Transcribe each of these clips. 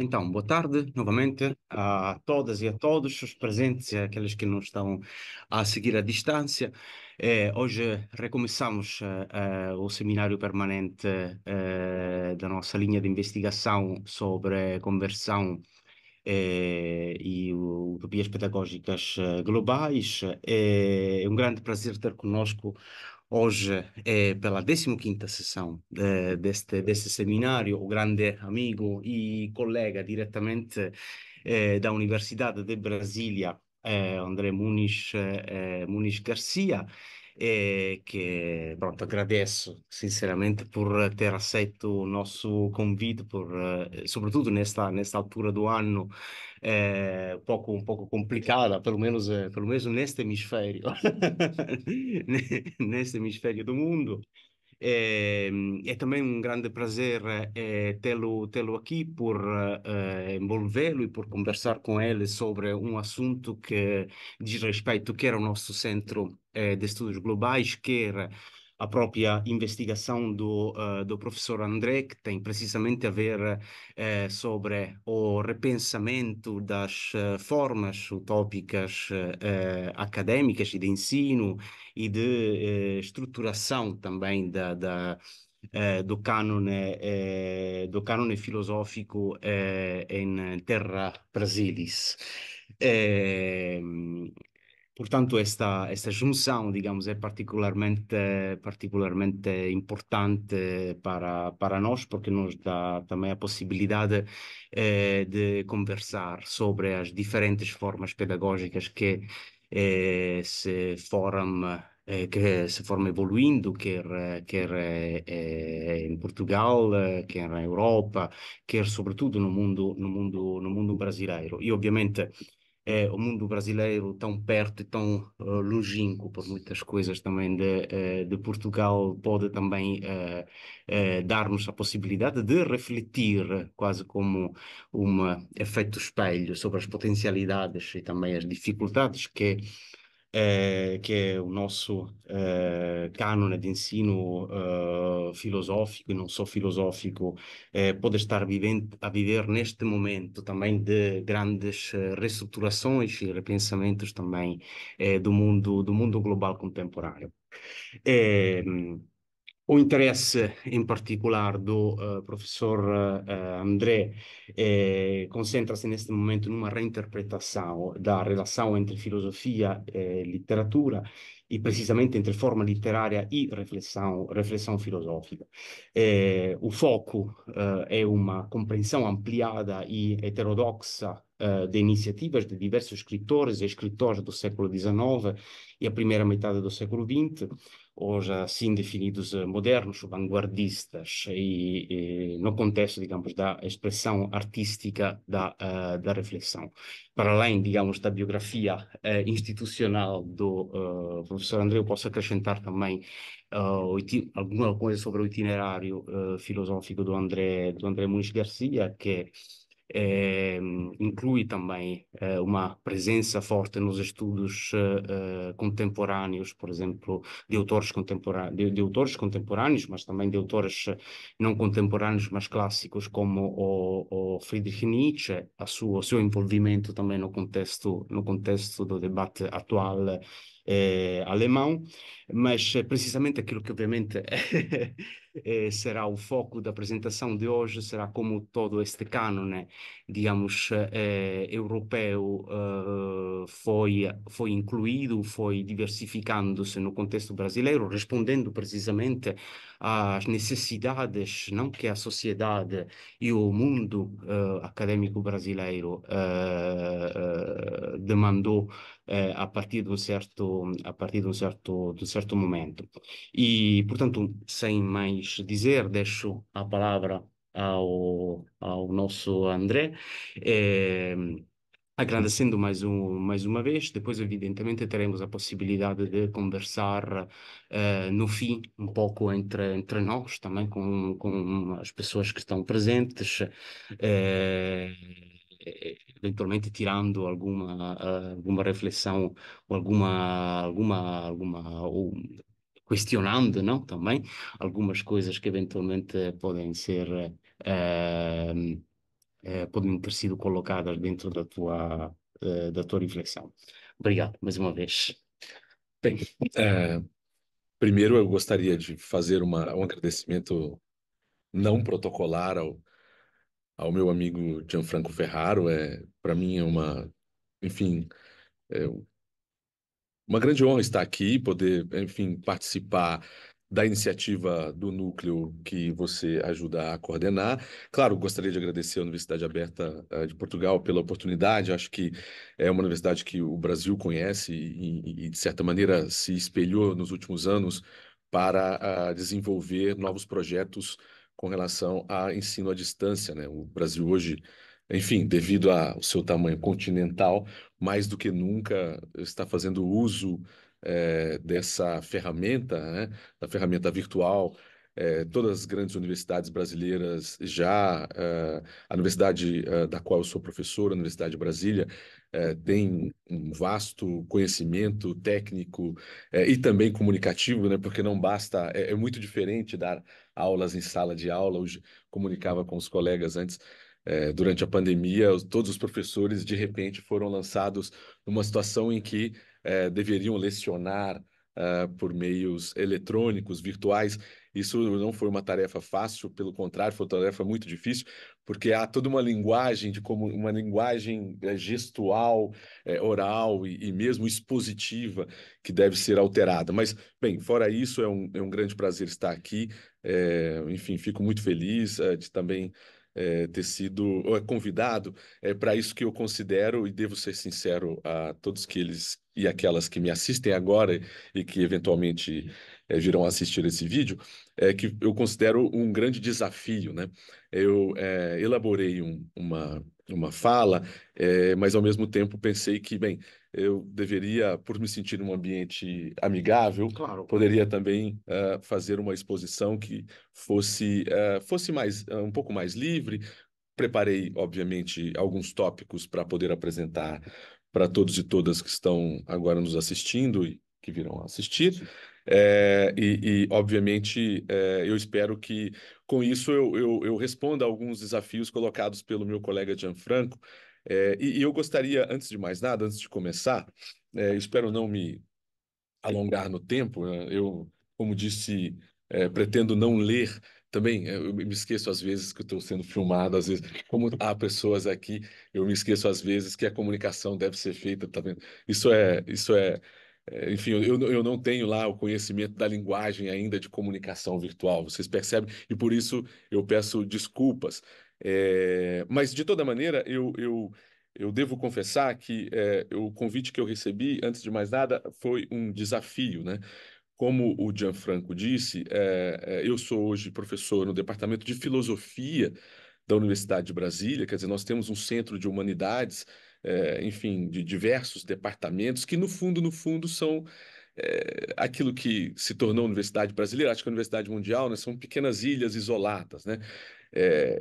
Então, boa tarde novamente a todas e a todos os presentes e aqueles que nos estão a seguir à distância. Hoje recomeçamos o seminário permanente da nossa linha de investigação sobre conversão e utopias pedagógicas globais. É um grande prazer ter conosco hoje, pela 15ª sessão deste seminário, o grande amigo e colega diretamente da Universidade de Brasília, André Muniz Garcia, que pronto, agradeço sinceramente por ter aceito o nosso convite, sobretudo nesta altura do ano, um pouco complicada, pelo menos neste hemisfério, neste hemisfério do mundo. É, é também um grande prazer tê-lo aqui por envolvê-lo e por conversar com ele sobre um assunto que diz respeito quer ao nosso Centro de Estudos Globais, quer a própria investigação do professor André, que tem precisamente a ver sobre o repensamento das formas utópicas académicas e de ensino e de estruturação também do cânone filosofico em terra Brasilis. Eh, Portanto, esta junção, digamos, é particularmente importante para nós, porque nos dá também a possibilidade de conversar sobre as diferentes formas pedagógicas que se foram evoluindo, quer em Portugal, quer na Europa, quer sobretudo no mundo brasileiro. E, obviamente, o mundo brasileiro tão perto e tão longínquo por muitas coisas também de Portugal pode também dar-nos a possibilidade de refletir quase como um efeito espelho sobre as potencialidades e também as dificuldades que é o nosso cânone de ensino filosófico e não só filosófico pode estar a viver neste momento também de grandes reestruturações e repensamentos também do mundo global contemporâneo. Eh, o interesse em particular do professor André concentra-se neste momento numa reinterpretação da relação entre filosofia e literatura e precisamente entre forma literária e reflexão filosofica. O foco é uma compreensão ampliada e heterodoxa de iniciativas de diversos escritores e escritores do século XIX e a primeira metade do século XX, hoje assim definidos modernos, vanguardistas, e no contexto, digamos, da expressão artística da reflexão. Para além, digamos, da biografia institucional do professor André, eu posso acrescentar também alguma coisa sobre o itinerário filosófico do André Muniz Garcia, que inclui também uma presença forte nos estudos contemporâneos, por exemplo, de autores contemporâneos, mas também de autores não contemporâneos, mas clássicos, como o Friedrich Nietzsche, o seu envolvimento também no contexto do debate atual alemão, mas precisamente aquilo que obviamente será o foco da apresentação de hoje, será como todo este cânone, digamos, europeu foi incluído, foi diversificando-se no contexto brasileiro, respondendo precisamente às necessidades, não que a sociedade e o mundo acadêmico brasileiro demandou de um certo momento. E, portanto, sem mais dizer, deixo a palavra ao nosso André, eh, agradecendo mais uma vez. Depois, evidentemente, teremos a possibilidade de conversar no fim, um pouco entre nós, também com as pessoas que estão presentes, eh, eventualmente tirando alguma reflexão ou ou questionando, não, também algumas coisas que eventualmente podem ser eh, podem ter sido colocadas dentro da tua reflexão. Obrigado, mais uma vez. Bem, é, primeiro eu gostaria de fazer um agradecimento não protocolar ao meu amigo Gianfranco Ferraro. Para mim é enfim, é uma grande honra estar aqui, poder, enfim, participar da iniciativa do núcleo que você ajuda a coordenar. Claro, gostaria de agradecer à Universidade Aberta de Portugal pela oportunidade. Acho que é uma universidade que o Brasil conhece e, de certa maneira, se espelhou nos últimos anos para desenvolver novos projetos com relação a ensino à distância, né? O Brasil hoje, enfim, devido ao seu tamanho continental, mais do que nunca está fazendo uso dessa ferramenta, né, da ferramenta virtual. Todas as grandes universidades brasileiras a universidade da qual eu sou professor, a Universidade de Brasília, tem um vasto conhecimento técnico e também comunicativo, né, porque não basta, é muito diferente dar aulas em sala de aula. Hoje comunicava com os colegas antes, durante a pandemia, todos os professores de repente foram lançados numa situação em que deveriam lecionar por meios eletrônicos, virtuais. Isso não foi uma tarefa fácil, pelo contrário, foi uma tarefa muito difícil, porque há toda uma linguagem de como uma linguagem gestual, oral e mesmo expositiva que deve ser alterada. Mas, bem, fora isso, é um grande prazer estar aqui. Enfim, fico muito feliz de também ter sido convidado para isso que eu considero, e devo ser sincero a todos aqueles e aquelas que me assistem agora e que eventualmente virão assistir esse vídeo, que eu considero um grande desafio, né? Eu elaborei uma fala, mas ao mesmo tempo pensei que, bem, eu deveria, por me sentir num ambiente amigável, Claro, poderia também fazer uma exposição que fosse mais, um pouco mais livre. Preparei, obviamente, alguns tópicos para poder apresentar para todos e todas que estão agora nos assistindo e que virão assistir. Obviamente, eu espero que com isso eu responda a alguns desafios colocados pelo meu colega Gianfranco. E eu gostaria, antes de mais nada, antes de começar, espero não me alongar no tempo, né? Eu, como disse, pretendo não ler também. Eu me esqueço às vezes que eu estou sendo filmado, às vezes, como há pessoas aqui, eu me esqueço às vezes que a comunicação deve ser feita, tá vendo? Enfim, eu não tenho lá o conhecimento da linguagem ainda de comunicação virtual, vocês percebem? E por isso eu peço desculpas. Mas, de toda maneira, eu devo confessar que o convite que eu recebi, antes de mais nada, foi um desafio, né? Como o Gianfranco disse, eu sou hoje professor no Departamento de Filosofia da Universidade de Brasília. Quer dizer, nós temos um centro de humanidades, enfim, de diversos departamentos que, no fundo, são aquilo que se tornou a Universidade Brasileira, acho que a Universidade Mundial, né, são pequenas ilhas isoladas, né?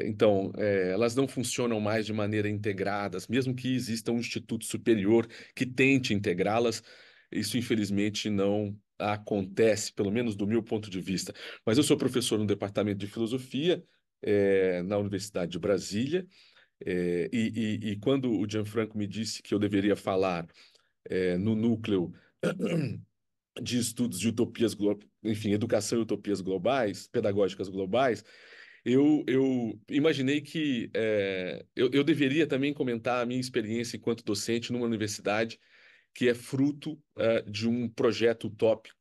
Então, elas não funcionam mais de maneira integradas, mesmo que exista um instituto superior que tente integrá-las, isso infelizmente não acontece, pelo menos do meu ponto de vista. Mas eu sou professor no Departamento de Filosofia, na Universidade de Brasília, e quando o Gianfranco me disse que eu deveria falar no núcleo de estudos de enfim, educação e utopias globais, pedagógicas globais, eu imaginei que eu deveria também comentar a minha experiência enquanto docente numa universidade que é fruto de um projeto utópico,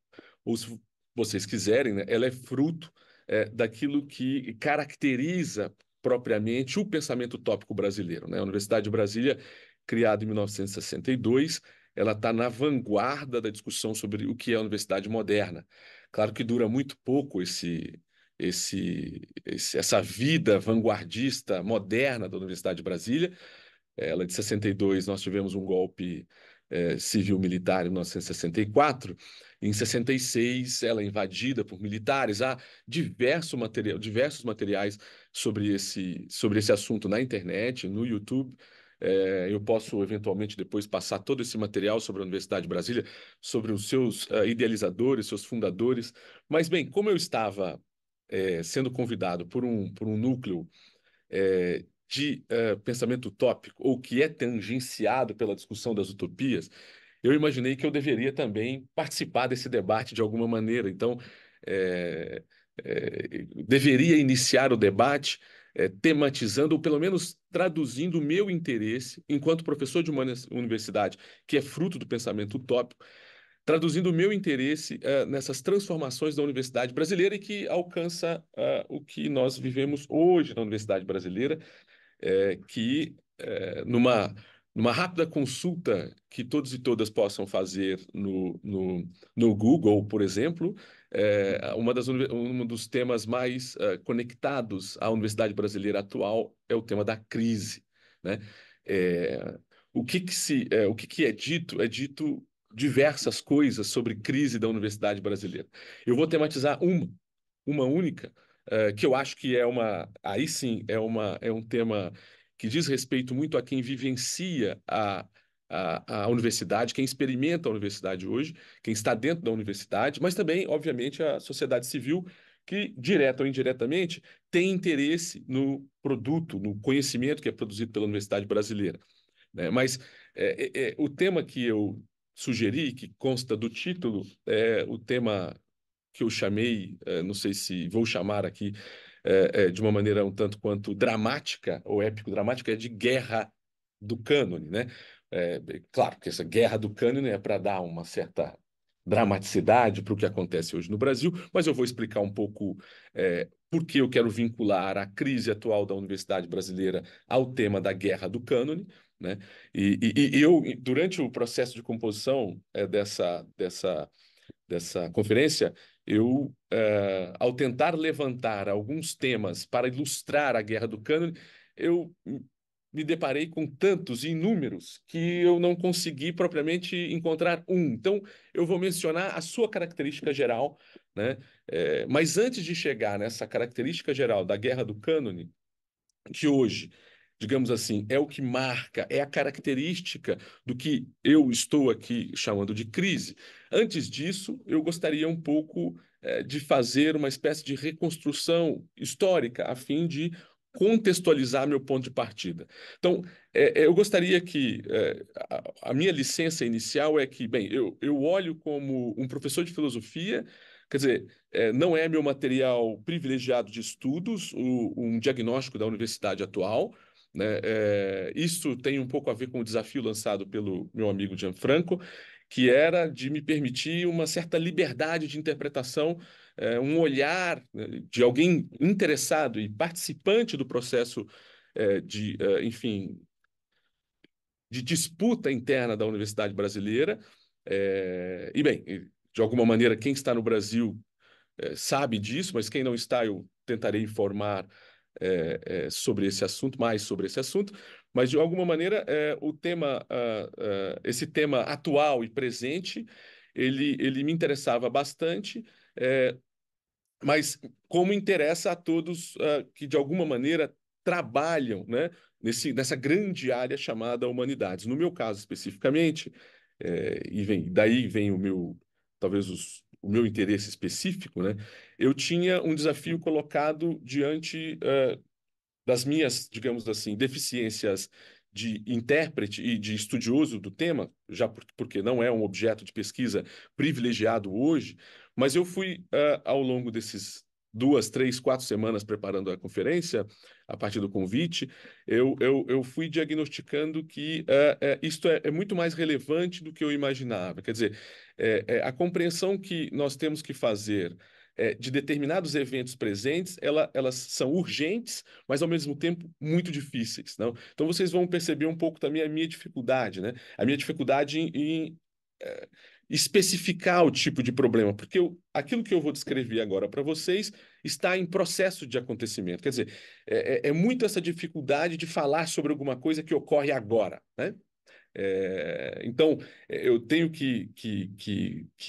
ou se vocês quiserem, né, ela é fruto daquilo que caracteriza propriamente o pensamento utópico brasileiro, né? A Universidade de Brasília, criada em 1962, ela está na vanguarda da discussão sobre o que é a universidade moderna. Claro que dura muito pouco essa vida vanguardista moderna da Universidade de Brasília. Ela é de 62, nós tivemos um golpe civil-militar em 1964. Em 66, ela é invadida por militares. Há diversos materiais sobre esse assunto na internet, no YouTube. Eu posso, eventualmente, depois passar todo esse material sobre a Universidade de Brasília, sobre os seus idealizadores, seus fundadores. Mas, bem, como eu estava sendo convidado por um núcleo de pensamento utópico, ou que é tangenciado pela discussão das utopias, eu imaginei que eu deveria também participar desse debate de alguma maneira. Então, é, deveria iniciar o debate tematizando, ou pelo menos traduzindo o meu interesse, enquanto professor de uma universidade que é fruto do pensamento utópico, traduzindo o meu interesse nessas transformações da universidade brasileira e que alcança o que nós vivemos hoje na universidade brasileira, numa rápida consulta que todos e todas possam fazer no Google, por exemplo, um dos temas mais conectados à universidade brasileira atual é o tema da crise, né? É, o que que é dito diversas coisas sobre crise da universidade brasileira. Eu vou tematizar uma única, que eu acho que aí sim, é um tema que diz respeito muito a quem vivencia a universidade, quem experimenta a universidade hoje, quem está dentro da universidade, mas também, obviamente, a sociedade civil, que, direta ou indiretamente, tem interesse no produto, no conhecimento que é produzido pela universidade brasileira, né? Mas o tema que eu sugeri, que consta do título, é o tema que eu chamei, não sei se vou chamar aqui de uma maneira um tanto quanto dramática ou épico-dramática, é de guerra do cânone, né? Claro que essa guerra do cânone é para dar uma certa dramaticidade para o que acontece hoje no Brasil, mas eu vou explicar um pouco por que eu quero vincular a crise atual da universidade brasileira ao tema da guerra do cânone, né? E eu, durante o processo de composição dessa conferência, ao tentar levantar alguns temas para ilustrar a Guerra do Cânone, eu me deparei com tantos e inúmeros que eu não consegui propriamente encontrar um. Então, eu vou mencionar a sua característica geral, né? Mas antes de chegar nessa característica geral da Guerra do Cânone, que hoje, digamos assim, é o que marca, é a característica do que eu estou aqui chamando de crise. Antes disso, eu gostaria um pouco de fazer uma espécie de reconstrução histórica, a fim de contextualizar meu ponto de partida. Então, eu gostaria que a minha licença inicial é que, bem, eu olho como um professor de filosofia. Quer dizer, não é meu material privilegiado de estudos, um diagnóstico da universidade atual, né? Isso tem um pouco a ver com o desafio lançado pelo meu amigo Gianfranco, que era de me permitir uma certa liberdade de interpretação, um olhar, né, de alguém interessado e participante do processo enfim, de disputa interna da universidade brasileira. Bem, de alguma maneira, quem está no Brasil sabe disso, mas quem não está, eu tentarei informar sobre esse assunto, mais sobre esse assunto. Mas, de alguma maneira, esse tema atual e presente, ele me interessava bastante, mas como interessa a todos que, de alguma maneira, trabalham, né, nessa grande área chamada humanidades. No meu caso, especificamente, daí vem talvez o meu interesse específico, né, eu tinha um desafio colocado diante das minhas, digamos assim, deficiências de intérprete e de estudioso do tema, já porque não é um objeto de pesquisa privilegiado hoje, mas eu fui, ao longo desses 2, 3, 4 semanas preparando a conferência, a partir do convite, eu fui diagnosticando que isto é muito mais relevante do que eu imaginava. Quer dizer, a compreensão que nós temos que fazer de determinados eventos presentes, elas são urgentes, mas ao mesmo tempo muito difíceis, não? Então vocês vão perceber um pouco também a minha dificuldade, né? A minha dificuldade em especificar o tipo de problema, porque aquilo que eu vou descrever agora para vocês está em processo de acontecimento. Quer dizer, é muito essa dificuldade de falar sobre alguma coisa que ocorre agora, né? Então, eu tenho que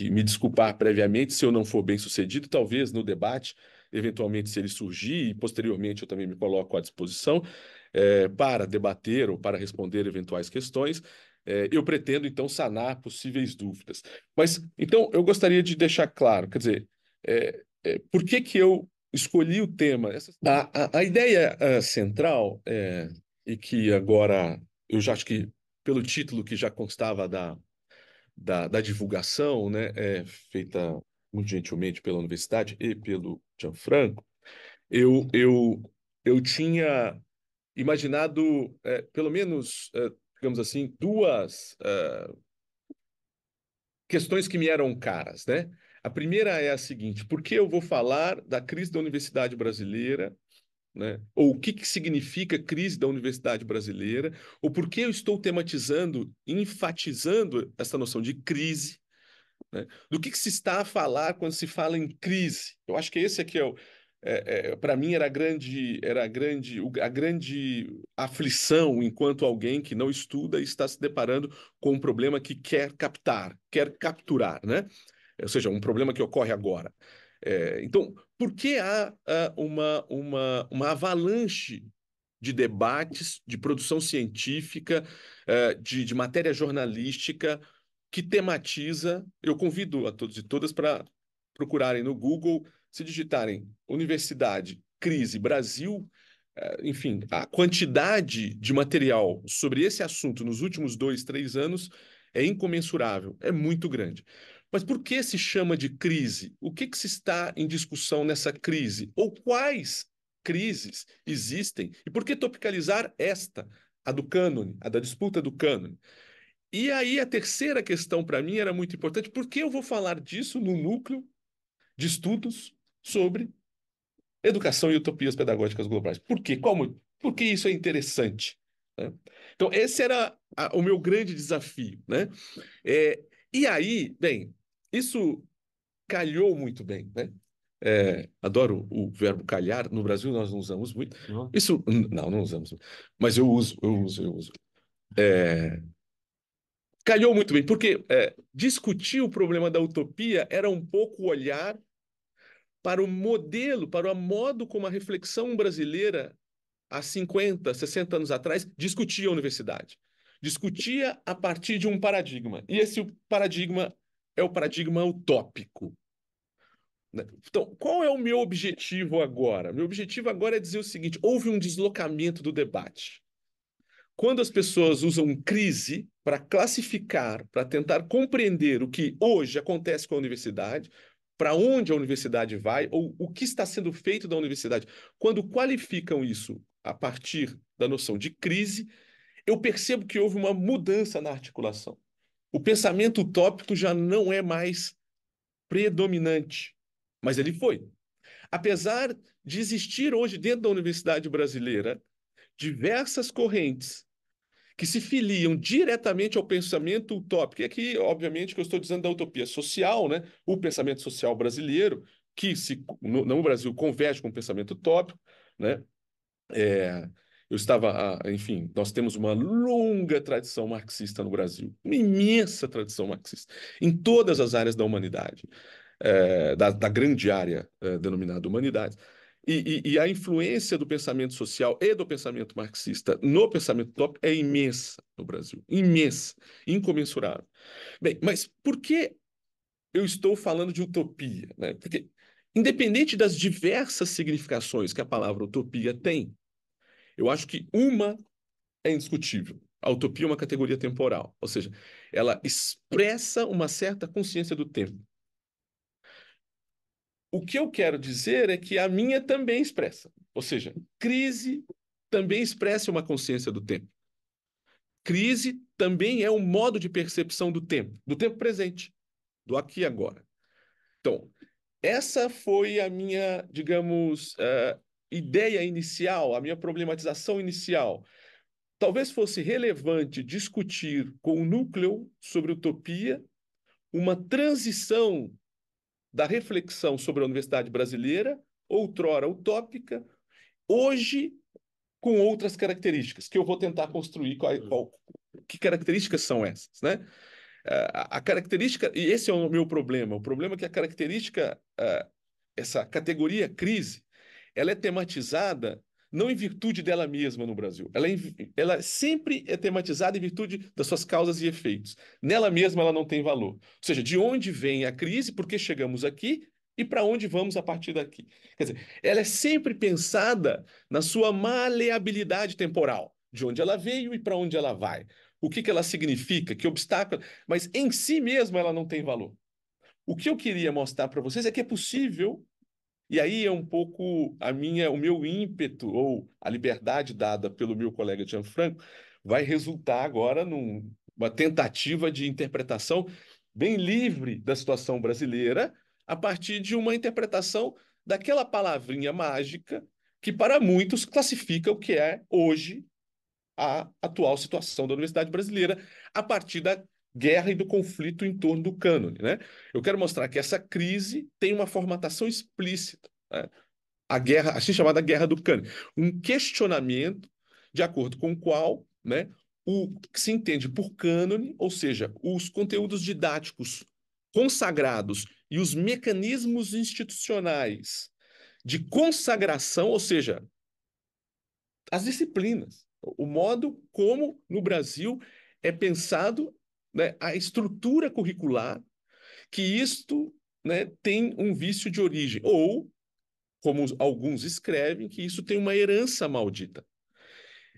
me desculpar previamente se eu não for bem sucedido, talvez no debate, eventualmente, se ele surgir, e posteriormente eu também me coloco à disposição para debater ou para responder eventuais questões. Eu pretendo, então, sanar possíveis dúvidas. Mas, então, eu gostaria de deixar claro, quer dizer, por que que eu escolhi o tema. A ideia central e que agora eu já acho que pelo título que já constava da divulgação, né, feita muito gentilmente pela universidade e pelo Gianfranco, eu, eu, eu tinha imaginado, pelo menos, digamos assim, duas questões que me eram caras, né? A primeira é a seguinte: por que eu vou falar da crise da universidade brasileira, né? Ou o que significa crise da universidade brasileira? Ou por que eu estou tematizando, enfatizando essa noção de crise, né? Do que se está a falar quando se fala em crise? Eu acho que esse aqui para mim a grande aflição enquanto alguém que não estuda e está se deparando com um problema que quer captar, quer capturar, né? Ou seja, um problema que ocorre agora. Então, por que há uma avalanche de debates, de produção científica, de matéria jornalística que tematiza? Eu convido a todos e todas para procurarem no Google, se digitarem Universidade, Crise, Brasil, enfim, a quantidade de material sobre esse assunto nos últimos 2, 3 anos é incomensurável, é muito grande. Mas por que se chama de crise? O que se está em discussão nessa crise? Ou quais crises existem? E por que topicalizar esta, a do cânone, a da disputa do cânone? E aí a terceira questão para mim era muito importante: por que eu vou falar disso no núcleo de estudos sobre educação e utopias pedagógicas globais? Por quê? Por que isso é interessante? Né? Então, esse era o meu grande desafio, né? E aí, bem, isso calhou muito bem, né? Adoro o verbo calhar. No Brasil nós não usamos muito. Não? Isso, não usamos. Mas eu uso. É, calhou muito bem, porque discutir o problema da utopia era um pouco olhar para o modelo, para o modo como a reflexão brasileira, há 50, 60 anos atrás, discutia a universidade. Discutia a partir de um paradigma. E esse paradigma é o paradigma utópico, né? Então, qual é o meu objetivo agora? Meu objetivo agora é dizer o seguinte: houve um deslocamento do debate. Quando as pessoas usam crise para classificar, para tentar compreender o que hoje acontece com a universidade, para onde a universidade vai, ou o que está sendo feito da universidade, quando qualificam isso a partir da noção de crise, eu percebo que houve uma mudança na articulação. O pensamento utópico já não é mais predominante, mas ele foi. Apesar de existir hoje dentro da universidade brasileira diversas correntes que se filiam diretamente ao pensamento utópico. E aqui, obviamente, que eu estou dizendo da utopia social, né? O pensamento social brasileiro, que no Brasil converge com o pensamento utópico, né? É, enfim, nós temos uma longa tradição marxista no Brasil, uma imensa tradição marxista, em todas as áreas da humanidade, da grande área denominada humanidades. E a influência do pensamento social e do pensamento marxista no pensamento utópico é imensa no Brasil, imensa, incomensurável. Bem, mas por que eu estou falando de utopia, né? Porque, independente das diversas significações que a palavra utopia tem, eu acho que uma é indiscutível. A utopia é uma categoria temporal, ou seja, ela expressa uma certa consciência do tempo. O que eu quero dizer é que a minha também expressa, ou seja, crise também expressa uma consciência do tempo. Crise também é um modo de percepção do tempo presente, do aqui e agora. Então, essa foi a minha, digamos, ideia inicial, a minha problematização inicial. Talvez fosse relevante discutir com o núcleo sobre utopia uma transição da reflexão sobre a universidade brasileira, outrora utópica, hoje com outras características, que eu vou tentar construir que características são essas, né? A característica, e esse é o meu problema, o problema é que a característica, essa categoria crise, ela é tematizada não em virtude dela mesma no Brasil. Ela sempre é tematizada em virtude das suas causas e efeitos. Nela mesma ela não tem valor. Ou seja, de onde vem a crise, por que chegamos aqui, e para onde vamos a partir daqui. Quer dizer, ela é sempre pensada na sua maleabilidade temporal, de onde ela veio e para onde ela vai. O que que ela significa, que obstáculo, mas em si mesma ela não tem valor. O que eu queria mostrar para vocês é que é possível, e aí é um pouco o meu ímpeto ou a liberdade dada pelo meu colega Gianfranco vai resultar agora numa tentativa de interpretação bem livre da situação brasileira a partir de uma interpretação daquela palavrinha mágica que para muitos classifica o que é hoje a atual situação da universidade brasileira a partir da guerra e do conflito em torno do cânone, né? Eu quero mostrar que essa crise tem uma formatação explícita, né? A guerra, assim chamada Guerra do Cânone, um questionamento de acordo com o qual, né, o que se entende por cânone, ou seja, os conteúdos didáticos consagrados e os mecanismos institucionais de consagração, ou seja, as disciplinas, o modo como no Brasil é pensado, né, a estrutura curricular, que isto, né, tem um vício de origem, ou, como alguns escrevem, que isso tem uma herança maldita.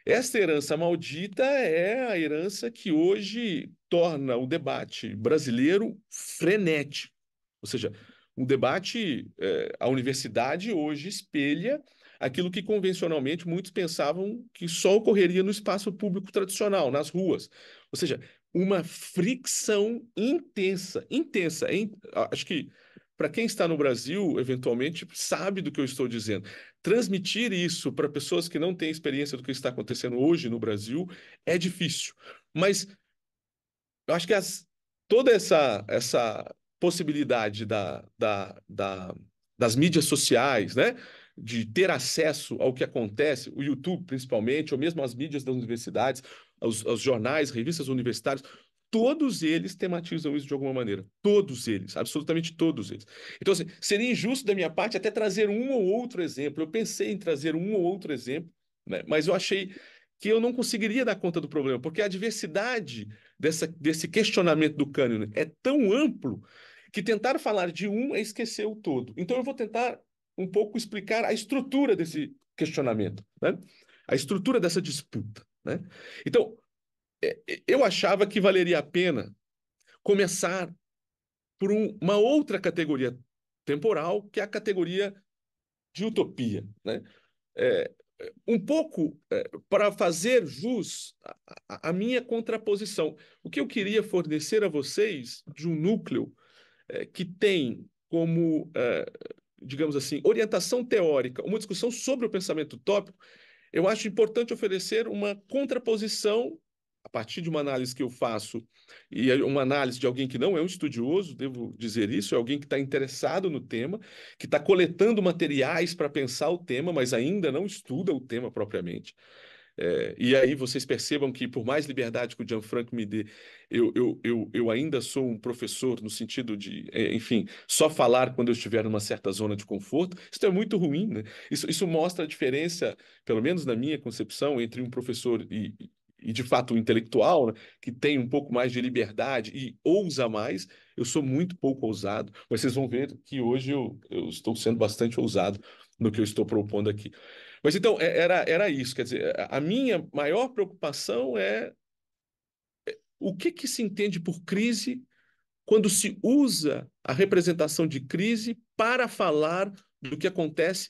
Esta herança maldita é a herança que hoje torna o debate brasileiro frenético. Ou seja, um debate, a universidade hoje espelha aquilo que convencionalmente muitos pensavam que só ocorreria no espaço público tradicional, nas ruas. Ou seja, uma fricção intensa, intensa. Acho que para quem está no Brasil, eventualmente, sabe do que eu estou dizendo. Transmitir isso para pessoas que não têm experiência do que está acontecendo hoje no Brasil é difícil. Mas eu acho que toda essa possibilidade das mídias sociais, né, de ter acesso ao que acontece, o YouTube principalmente, ou mesmo as mídias das universidades, os jornais, revistas universitárias, todos eles tematizam isso de alguma maneira. Todos eles, absolutamente todos eles. Então, assim, seria injusto da minha parte até trazer um ou outro exemplo. Eu pensei em trazer um ou outro exemplo, né, mas eu achei que eu não conseguiria dar conta do problema, porque a diversidade desse questionamento do cânone é tão amplo que tentar falar de um é esquecer o todo. Então eu vou tentar um pouco explicar a estrutura desse questionamento, né? A estrutura dessa disputa, né? Então, eu achava que valeria a pena começar por uma outra categoria temporal, que é a categoria de utopia, né? É, um pouco para fazer jus à minha contraposição. O que eu queria fornecer a vocês de um núcleo que tem como, digamos assim, orientação teórica, uma discussão sobre o pensamento utópico, eu acho importante oferecer uma contraposição a partir de uma análise que eu faço, e uma análise de alguém que não é um estudioso, devo dizer isso, é alguém que está interessado no tema, que está coletando materiais para pensar o tema, mas ainda não estuda o tema propriamente. E aí vocês percebam que, por mais liberdade que o Gianfranco me dê, eu ainda sou um professor no sentido de, enfim, só falar quando eu estiver numa certa zona de conforto. Isso é muito ruim, né? Isso mostra a diferença, pelo menos na minha concepção, entre um professor e de fato, um intelectual, né, que tem um pouco mais de liberdade e ousa mais. Eu sou muito pouco ousado, mas vocês vão ver que hoje eu estou sendo bastante ousado no que eu estou propondo aqui. Mas então, era isso. Quer dizer, a minha maior preocupação é o que se entende por crise quando se usa a representação de crise para falar do que acontece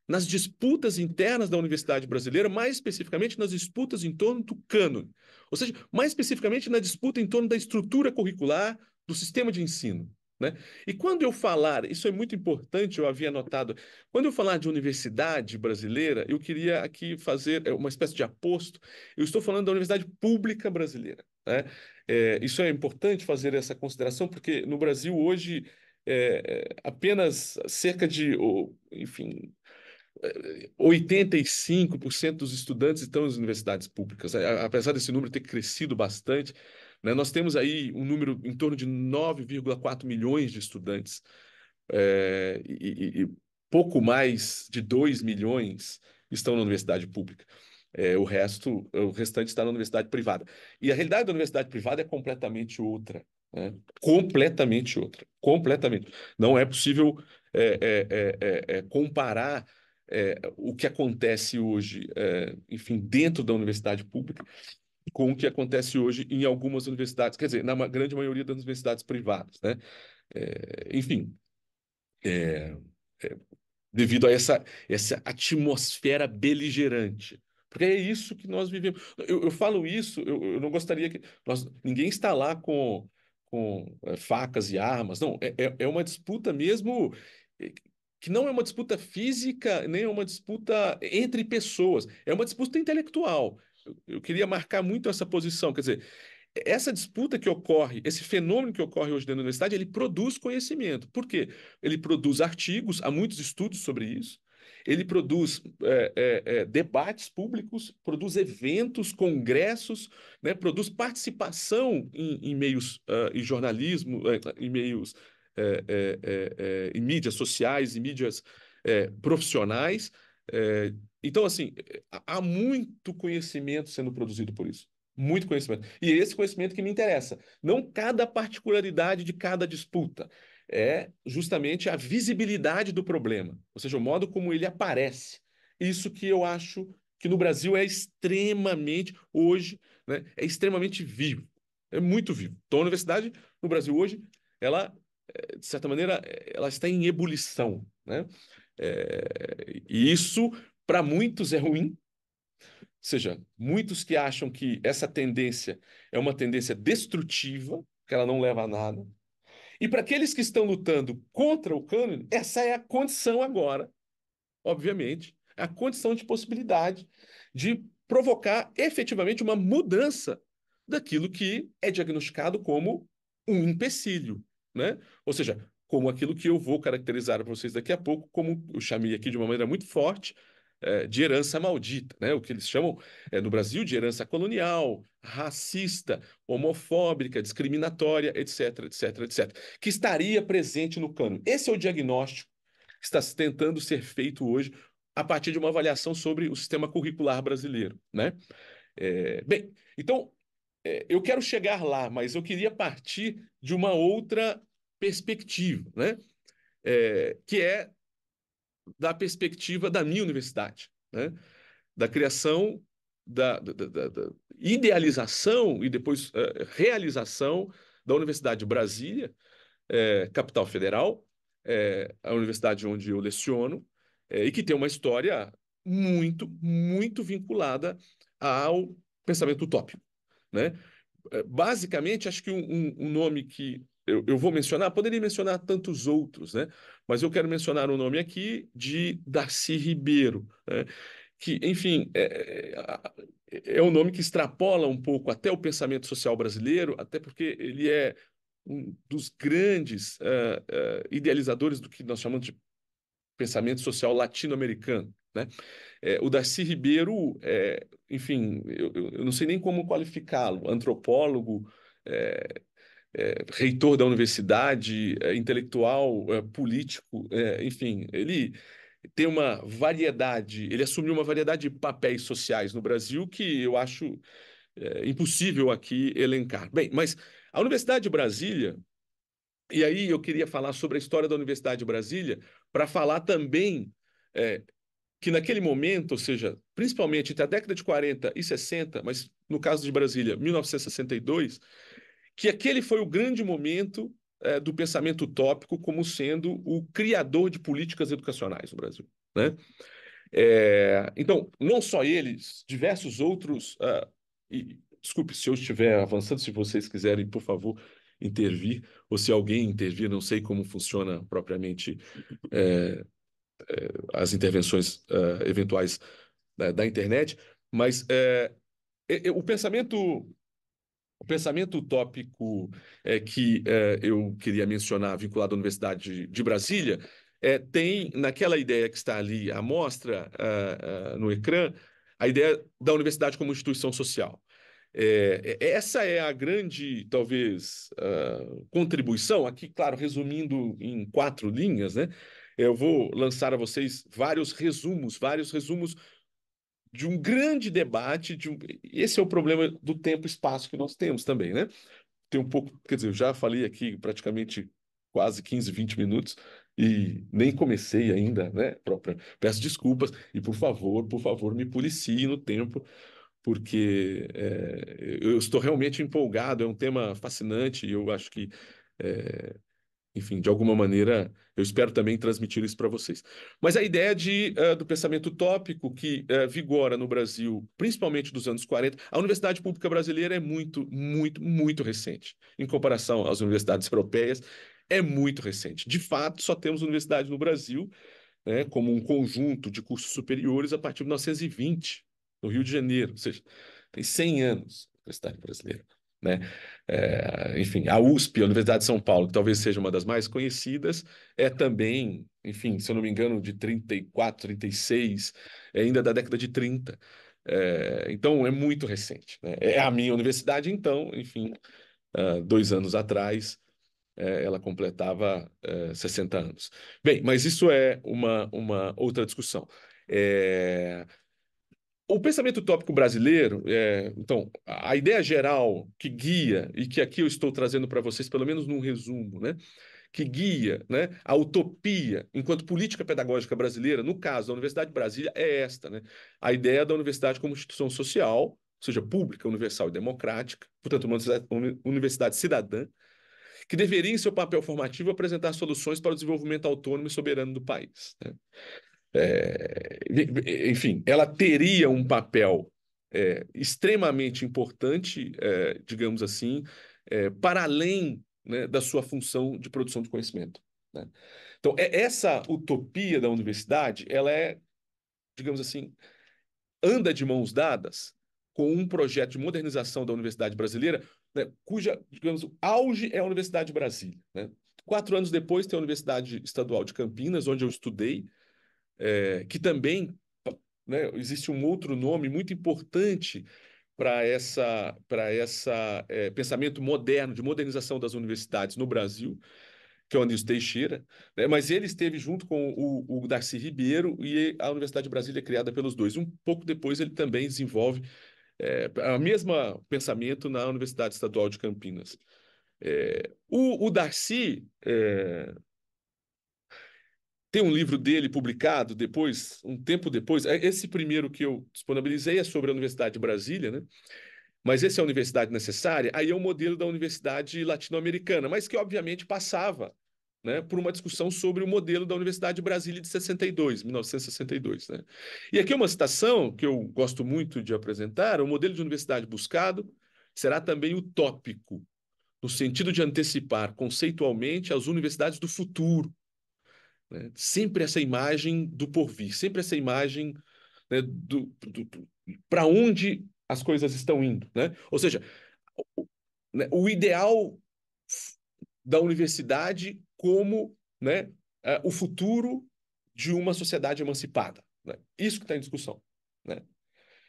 nas disputas internas da universidade brasileira, mais especificamente nas disputas em torno do cânone. Ou seja, mais especificamente na disputa em torno da estrutura curricular do sistema de ensino. Né? E quando eu falar, isso é muito importante, eu havia notado, quando eu falar de universidade brasileira, eu queria aqui fazer uma espécie de aposto, eu estou falando da universidade pública brasileira. Né? Isso é importante fazer essa consideração, porque no Brasil hoje apenas cerca de, enfim, 85% dos estudantes estão nas universidades públicas, apesar desse número ter crescido bastante, né, nós temos aí um número em torno de 9,4 milhões de estudantes, e pouco mais de 2 milhões estão na universidade pública. O restante está na universidade privada. E a realidade da universidade privada é completamente outra. né? Completamente outra, completamente. Não é possível comparar o que acontece hoje, enfim, dentro da universidade pública com o que acontece hoje em algumas universidades, quer dizer, grande maioria das universidades privadas, né? Enfim, é, devido a essa atmosfera beligerante. Porque é isso que nós vivemos. Eu falo isso, eu não gostaria que. Ninguém está lá com facas e armas. Não, é uma disputa mesmo, eh, que não é uma disputa física, nem é uma disputa entre pessoas. É uma disputa intelectual. Eu queria marcar muito essa posição. Quer dizer, essa disputa que ocorre, esse fenômeno que ocorre hoje dentro da universidade, ele produz conhecimento. Por quê? Ele produz artigos, há muitos estudos sobre isso. Ele produz debates públicos, produz eventos, congressos, né, produz participação em meios em jornalismo, em meios em mídias sociais, em mídias profissionais. Então, assim, há muito conhecimento sendo produzido por isso. Muito conhecimento. E é esse conhecimento que me interessa. Não cada particularidade de cada disputa. É justamente a visibilidade do problema, ou seja, o modo como ele aparece. Isso que eu acho que no Brasil é extremamente, hoje, né, é extremamente vivo. É muito vivo. Então, a universidade no Brasil hoje, ela, de certa maneira, ela está em ebulição, né? E isso, para muitos, é ruim, seja, muitos que acham que essa tendência é uma tendência destrutiva, que ela não leva a nada. E para aqueles que estão lutando contra o cânone, essa é a condição agora, obviamente, a condição de possibilidade de provocar efetivamente uma mudança daquilo que é diagnosticado como um empecilho, né? Ou seja, como aquilo que eu vou caracterizar para vocês daqui a pouco, como eu chamei aqui de uma maneira muito forte, de herança maldita, né? O que eles chamam no Brasil de herança colonial, racista, homofóbica, discriminatória, etc, etc, etc, que estaria presente no cânone. Esse é o diagnóstico que está tentando ser feito hoje a partir de uma avaliação sobre o sistema curricular brasileiro, né? Bem, então eu quero chegar lá, mas eu queria partir de uma outra perspectiva, né? Que é da perspectiva da minha universidade, né? Da criação, da idealização e depois realização da Universidade de Brasília, capital federal, a universidade onde eu leciono, e que tem uma história muito, muito vinculada ao pensamento utópico, né? Basicamente, acho que um nome que eu vou mencionar, poderia mencionar tantos outros, né? Mas eu quero mencionar um nome aqui de Darcy Ribeiro, né? Que, enfim, é um nome que extrapola um pouco até o pensamento social brasileiro, até porque ele é um dos grandes idealizadores do que nós chamamos de pensamento social latino-americano, né? O Darcy Ribeiro, enfim, eu não sei nem como qualificá-lo, antropólogo, é, reitor da universidade, intelectual, político, enfim, ele tem uma variedade, ele assumiu uma variedade de papéis sociais no Brasil que eu acho impossível aqui elencar. Bem, mas a Universidade de Brasília, e aí eu queria falar sobre a história da Universidade de Brasília, para falar também é, que naquele momento, ou seja, principalmente entre a década de 40 e 60, mas no caso de Brasília, 1962, que aquele foi o grande momento do pensamento utópico como sendo o criador de políticas educacionais no Brasil, né? Então, não só eles, diversos outros. Desculpe se eu estiver avançando, se vocês quiserem, por favor, intervir, ou se alguém intervir, não sei como funciona propriamente é, as intervenções eventuais da internet, mas o pensamento. O pensamento utópico que eu queria mencionar, vinculado à Universidade de Brasília, tem naquela ideia que está ali à mostra no ecrã, a ideia da universidade como instituição social. Essa é a grande, talvez, contribuição, aqui, claro, resumindo em quatro linhas, né? Eu vou lançar a vocês vários resumos de um grande debate, esse é o problema do tempo e espaço que nós temos também, né? tem um pouco, quer dizer, eu já falei aqui praticamente quase 15, 20 minutos e nem comecei ainda, né? Própria. Peço desculpas e, por favor, me policie no tempo, porque eu estou realmente empolgado, é um tema fascinante e eu acho que é, enfim, de alguma maneira, eu espero também transmitir isso para vocês. Mas a ideia do pensamento utópico que vigora no Brasil, principalmente dos anos 40, a universidade pública brasileira é muito, muito, muito recente. Em comparação às universidades europeias, é muito recente. De fato, só temos universidade no Brasil, né, como um conjunto de cursos superiores a partir de 1920, no Rio de Janeiro. Ou seja, tem 100 anos a universidade brasileira. Né? Enfim, a USP, a Universidade de São Paulo, que talvez seja uma das mais conhecidas, é também, enfim, se eu não me engano, de 34, 36, é ainda da década de 30. Então, é muito recente. Né? É a minha universidade, então, enfim, 2 anos atrás, ela completava 60 anos. Bem, mas isso é uma outra discussão. É, o pensamento utópico brasileiro, então, a ideia geral que guia, e que aqui eu estou trazendo para vocês, pelo menos num resumo, né, que guia, né, a utopia enquanto política pedagógica brasileira, no caso da Universidade de Brasília, é esta, né, a ideia da universidade como instituição social, ou seja, pública, universal e democrática, portanto, uma universidade cidadã, que deveria, em seu papel formativo, apresentar soluções para o desenvolvimento autônomo e soberano do país. Né? Enfim, ela teria um papel extremamente importante, digamos assim, para além, né, da sua função de produção de conhecimento. Né? Então, essa utopia da universidade, ela digamos assim, anda de mãos dadas com um projeto de modernização da universidade brasileira, né, cuja, digamos, o auge é a Universidade de Brasília. Né? 4 anos depois tem a Universidade Estadual de Campinas, onde eu estudei, que também, né, existe um outro nome muito importante para essa pensamento moderno de modernização das universidades no Brasil, que é o Anísio Teixeira, né? Mas ele esteve junto com o Darcy Ribeiro e a Universidade de Brasília é criada pelos dois. Um pouco depois ele também desenvolve a mesma pensamento na Universidade Estadual de Campinas. O Darcy tem um livro dele publicado depois, um tempo depois. Esse primeiro que eu disponibilizei é sobre a Universidade de Brasília, né? Mas esse é a universidade necessária, aí é o modelo da universidade latino-americana, mas que obviamente passava, né, por uma discussão sobre o modelo da Universidade de Brasília de 62, 1962, né? E aqui é uma citação que eu gosto muito de apresentar: o modelo de universidade buscado será também utópico, no sentido de antecipar conceitualmente as universidades do futuro, né? Sempre essa imagem do porvir, sempre essa imagem, né, para onde as coisas estão indo, né? Ou seja, o, né, o ideal da universidade como, né, o futuro de uma sociedade emancipada, né? Isso que está em discussão, né?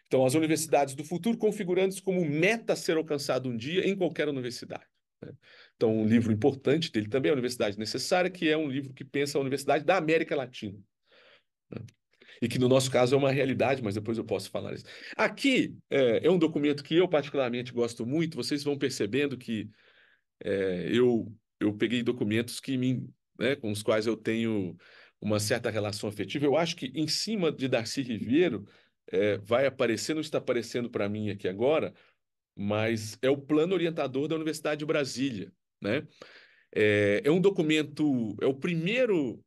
Então, as universidades do futuro configurando-se como meta a ser alcançado um dia em qualquer universidade. Né? Então, um livro importante dele também é a Universidade Necessária, que é um livro que pensa a Universidade da América Latina. Né? E que no nosso caso é uma realidade, mas depois eu posso falar isso. Aqui é um documento que eu particularmente gosto muito, vocês vão percebendo que eu peguei documentos né, com os quais eu tenho uma certa relação afetiva. Eu acho que em cima de Darcy Ribeiro vai aparecer, não está aparecendo para mim aqui agora, mas é o plano orientador da Universidade de Brasília, né? É um documento, é o primeiro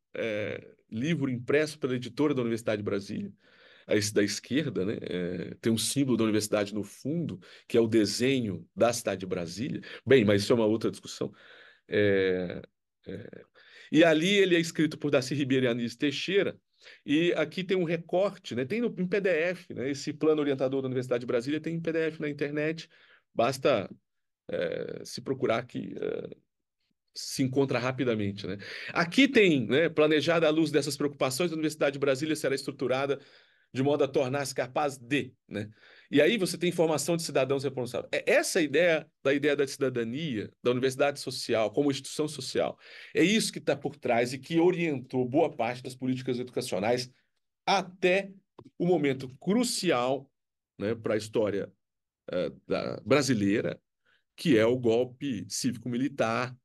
livro impresso pela editora da Universidade de Brasília, esse da esquerda, né? Tem um símbolo da universidade no fundo, que é o desenho da cidade de Brasília. Bem, mas isso é uma outra discussão. É, é, E ali ele é escrito por Darcy Ribeiro e Anísio Teixeira, e aqui tem um recorte, né? Tem em PDF, né? Esse plano orientador da Universidade de Brasília tem em PDF na internet, basta se procurar que se encontra rapidamente, né? Aqui tem, né, planejada à luz dessas preocupações, a Universidade de Brasília será estruturada de modo a tornar-se capaz de, né? E aí você tem formação de cidadãos responsáveis. É essa a ideia da cidadania, da universidade social, como instituição social. É isso que está por trás e que orientou boa parte das políticas educacionais até o momento crucial, né, para a história brasileira, que é o golpe cívico-militar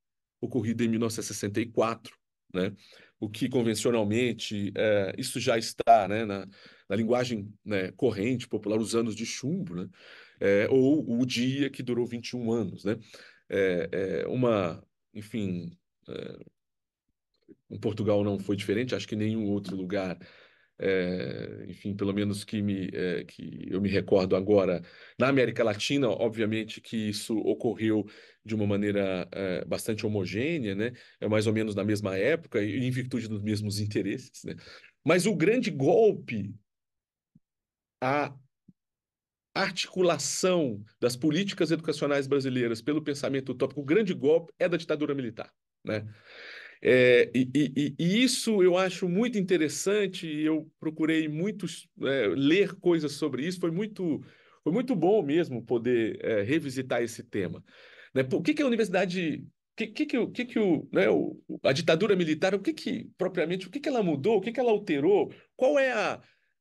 ocorrido em 1964, né? O que convencionalmente, isso já está, né, na linguagem, né, corrente, popular, os anos de chumbo, né? Ou o dia que durou 21 anos, né? Enfim, em Portugal não foi diferente, acho que em nenhum outro lugar, enfim, pelo menos que eu me recordo agora, na América Latina, obviamente que isso ocorreu de uma maneira bastante homogênea, né? É mais ou menos na mesma época e em virtude dos mesmos interesses, né? Mas o grande golpe, a articulação das políticas educacionais brasileiras pelo pensamento utópico, o grande golpe é da ditadura militar, né? E isso eu acho muito interessante, e eu procurei ler coisas sobre isso, foi muito bom mesmo poder revisitar esse tema. Né? Por que que a universidade, a ditadura militar, propriamente, o que que ela mudou, o que que ela alterou, qual é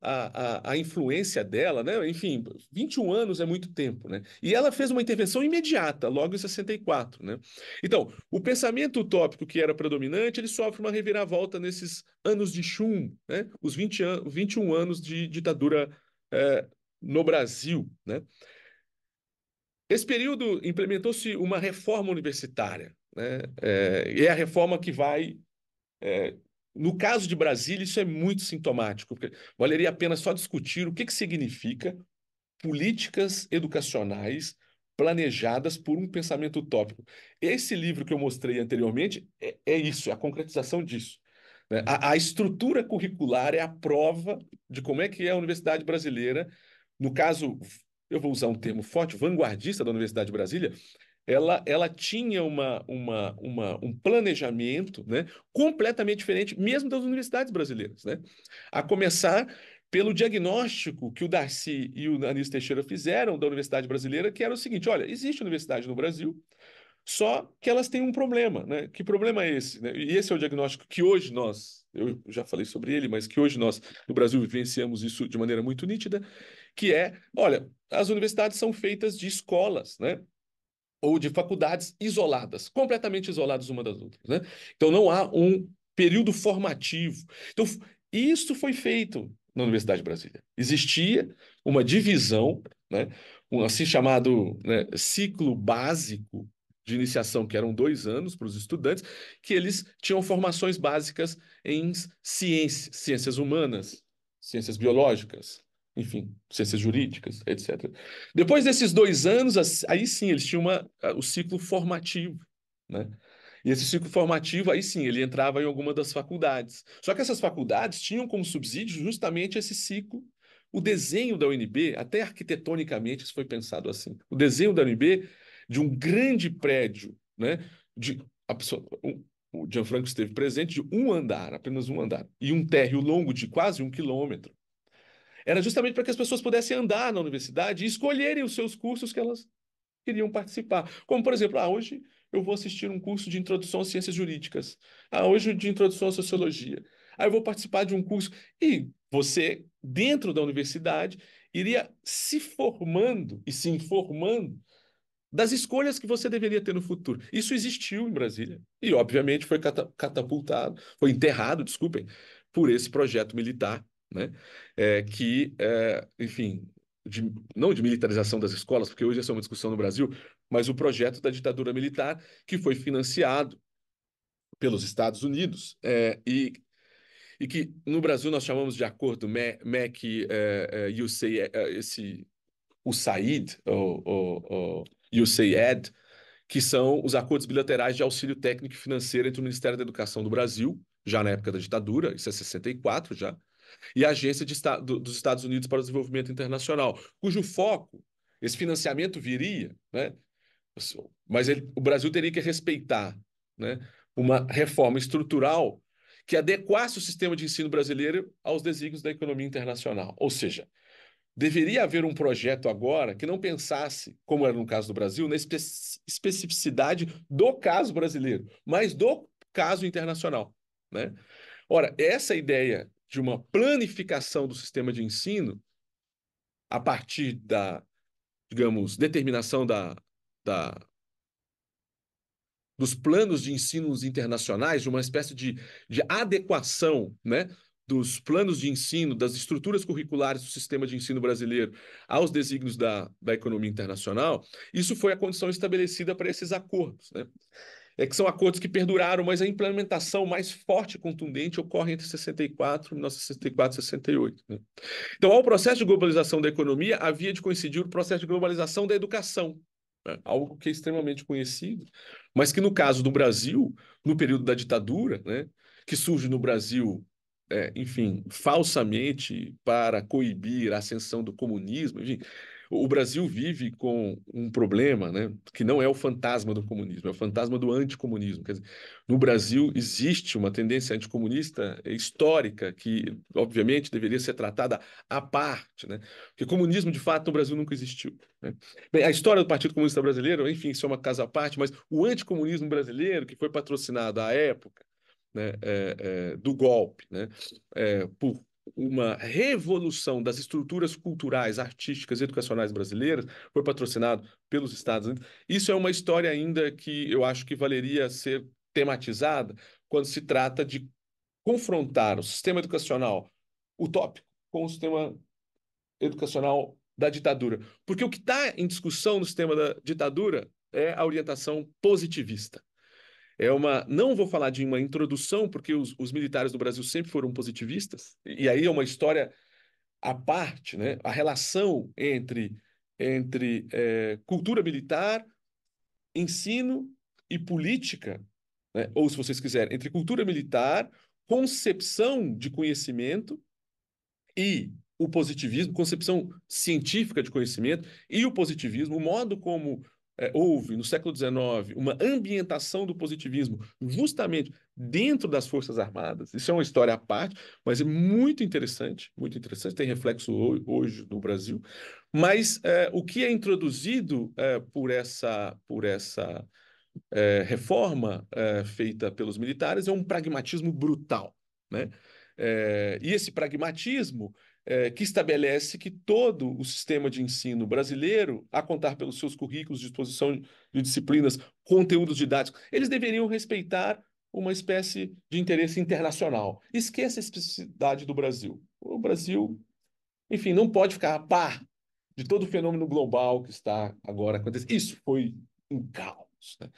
a influência dela, né? Enfim, 21 anos é muito tempo, né? E ela fez uma intervenção imediata, logo em 64, né? Então, o pensamento utópico que era predominante, ele sofre uma reviravolta nesses anos de chumbo, né? Os 21 anos de ditadura no Brasil, né? Esse período implementou-se uma reforma universitária, né? E é a reforma que vai. No caso de Brasília, isso é muito sintomático, porque valeria a pena só discutir o que significa políticas educacionais planejadas por um pensamento utópico. Esse livro que eu mostrei anteriormente é isso, é a concretização disso. Né? A estrutura curricular é a prova de como é que é a universidade brasileira. No caso, eu vou usar um termo forte, vanguardista da Universidade de Brasília, ela tinha um planejamento, né, completamente diferente, mesmo das universidades brasileiras, né? A começar pelo diagnóstico que o Darcy e o Anísio Teixeira fizeram da Universidade Brasileira, que era o seguinte: olha, existe universidade no Brasil, só que elas têm um problema, né? Que problema é esse, né? E esse é o diagnóstico que hoje eu já falei sobre ele, mas que hoje nós, no Brasil, vivenciamos isso de maneira muito nítida, que é, olha, as universidades são feitas de escolas, né? Ou de faculdades isoladas, completamente isoladas uma das outras, né? Então não há um período formativo. Então isso foi feito na Universidade de Brasília. Existia uma divisão, né? Um assim chamado, né, ciclo básico de iniciação, que eram 2 anos para os estudantes, que eles tinham formações básicas em ciências humanas, ciências biológicas, enfim, ciências jurídicas, etc. Depois desses 2 anos, aí sim, eles tinham o ciclo formativo, né? E esse ciclo formativo, aí sim, ele entrava em alguma das faculdades. Só que essas faculdades tinham como subsídio justamente esse ciclo. O desenho da UNB, até arquitetonicamente, isso foi pensado assim. O desenho da UNB de um grande prédio, né? De, a pessoa- o Gianfranco esteve presente de um andar, apenas um andar, e um térreo longo de quase 1 quilômetro. Era justamente para que as pessoas pudessem andar na universidade e escolherem os seus cursos que elas queriam participar. Como, por exemplo, hoje eu vou assistir um curso de introdução às ciências jurídicas. Hoje de introdução à sociologia. Eu vou participar de um curso. E você, dentro da universidade, iria se formando e se informando das escolhas que você deveria ter no futuro. Isso existiu em Brasília e, obviamente, foi catapultado, foi enterrado, desculpem, por esse projeto militar, né? Enfim, não de militarização das escolas, porque hoje essa é uma discussão no Brasil, mas o projeto da ditadura militar que foi financiado pelos Estados Unidos e que no Brasil nós chamamos de acordo MEC USAID, o SAID, o USAID, que são os acordos bilaterais de auxílio técnico e financeiro entre o Ministério da Educação do Brasil, já na época da ditadura, isso é 64 já, e a Agência dos Estados Unidos para o Desenvolvimento Internacional, cujo foco, esse financiamento viria, né? Mas o Brasil teria que respeitar, né, uma reforma estrutural que adequasse o sistema de ensino brasileiro aos desígnios da economia internacional. Ou seja, deveria haver um projeto agora que não pensasse, como era no caso do Brasil, na especificidade do caso brasileiro, mas do caso internacional, né? Ora, essa ideia de uma planificação do sistema de ensino a partir da, digamos, determinação da dos planos de ensinos internacionais, de uma espécie de adequação, né, dos planos de ensino, das estruturas curriculares do sistema de ensino brasileiro aos desígnios da economia internacional, isso foi a condição estabelecida para esses acordos, né? É que são acordos que perduraram, mas a implementação mais forte e contundente ocorre entre 64, 1964 e 68, né? Então, ao processo de globalização da economia, havia de coincidir o processo de globalização da educação, né? Algo que é extremamente conhecido, mas que no caso do Brasil, no período da ditadura, né, que surge no Brasil, enfim, falsamente para coibir a ascensão do comunismo, enfim, o Brasil vive com um problema, né, que não é o fantasma do comunismo, é o fantasma do anticomunismo. Quer dizer, no Brasil existe uma tendência anticomunista histórica que, obviamente, deveria ser tratada à parte, né? Porque comunismo, de fato, no Brasil nunca existiu, né? Bem, a história do Partido Comunista Brasileiro, enfim, isso é uma casa à parte, mas o anticomunismo brasileiro, que foi patrocinado à época, né, do golpe, né, por uma revolução das estruturas culturais, artísticas e educacionais brasileiras, foi patrocinado pelos Estados Unidos. Isso é uma história ainda que eu acho que valeria ser tematizada quando se trata de confrontar o sistema educacional utópico com o sistema educacional da ditadura. Porque o que está em discussão no sistema da ditadura é a orientação positivista. É uma, não vou falar de uma introdução, porque os militares do Brasil sempre foram positivistas, e aí é uma história à parte, né? A relação entre cultura militar, ensino e política, né? Ou, se vocês quiserem, entre cultura militar, concepção de conhecimento e o positivismo, concepção científica de conhecimento e o positivismo, o modo como houve no século XIX uma ambientação do positivismo justamente dentro das Forças Armadas. Isso é uma história à parte, mas é muito interessante, tem reflexo hoje no Brasil. Mas o que é introduzido por essa reforma feita pelos militares é um pragmatismo brutal, né? E esse pragmatismo que estabelece que todo o sistema de ensino brasileiro, a contar pelos seus currículos, disposição de disciplinas, conteúdos didáticos, eles deveriam respeitar uma espécie de interesse internacional. Esqueça a especificidade do Brasil. O Brasil, enfim, não pode ficar a par de todo o fenômeno global que está agora acontecendo. Isso foi um caos, né?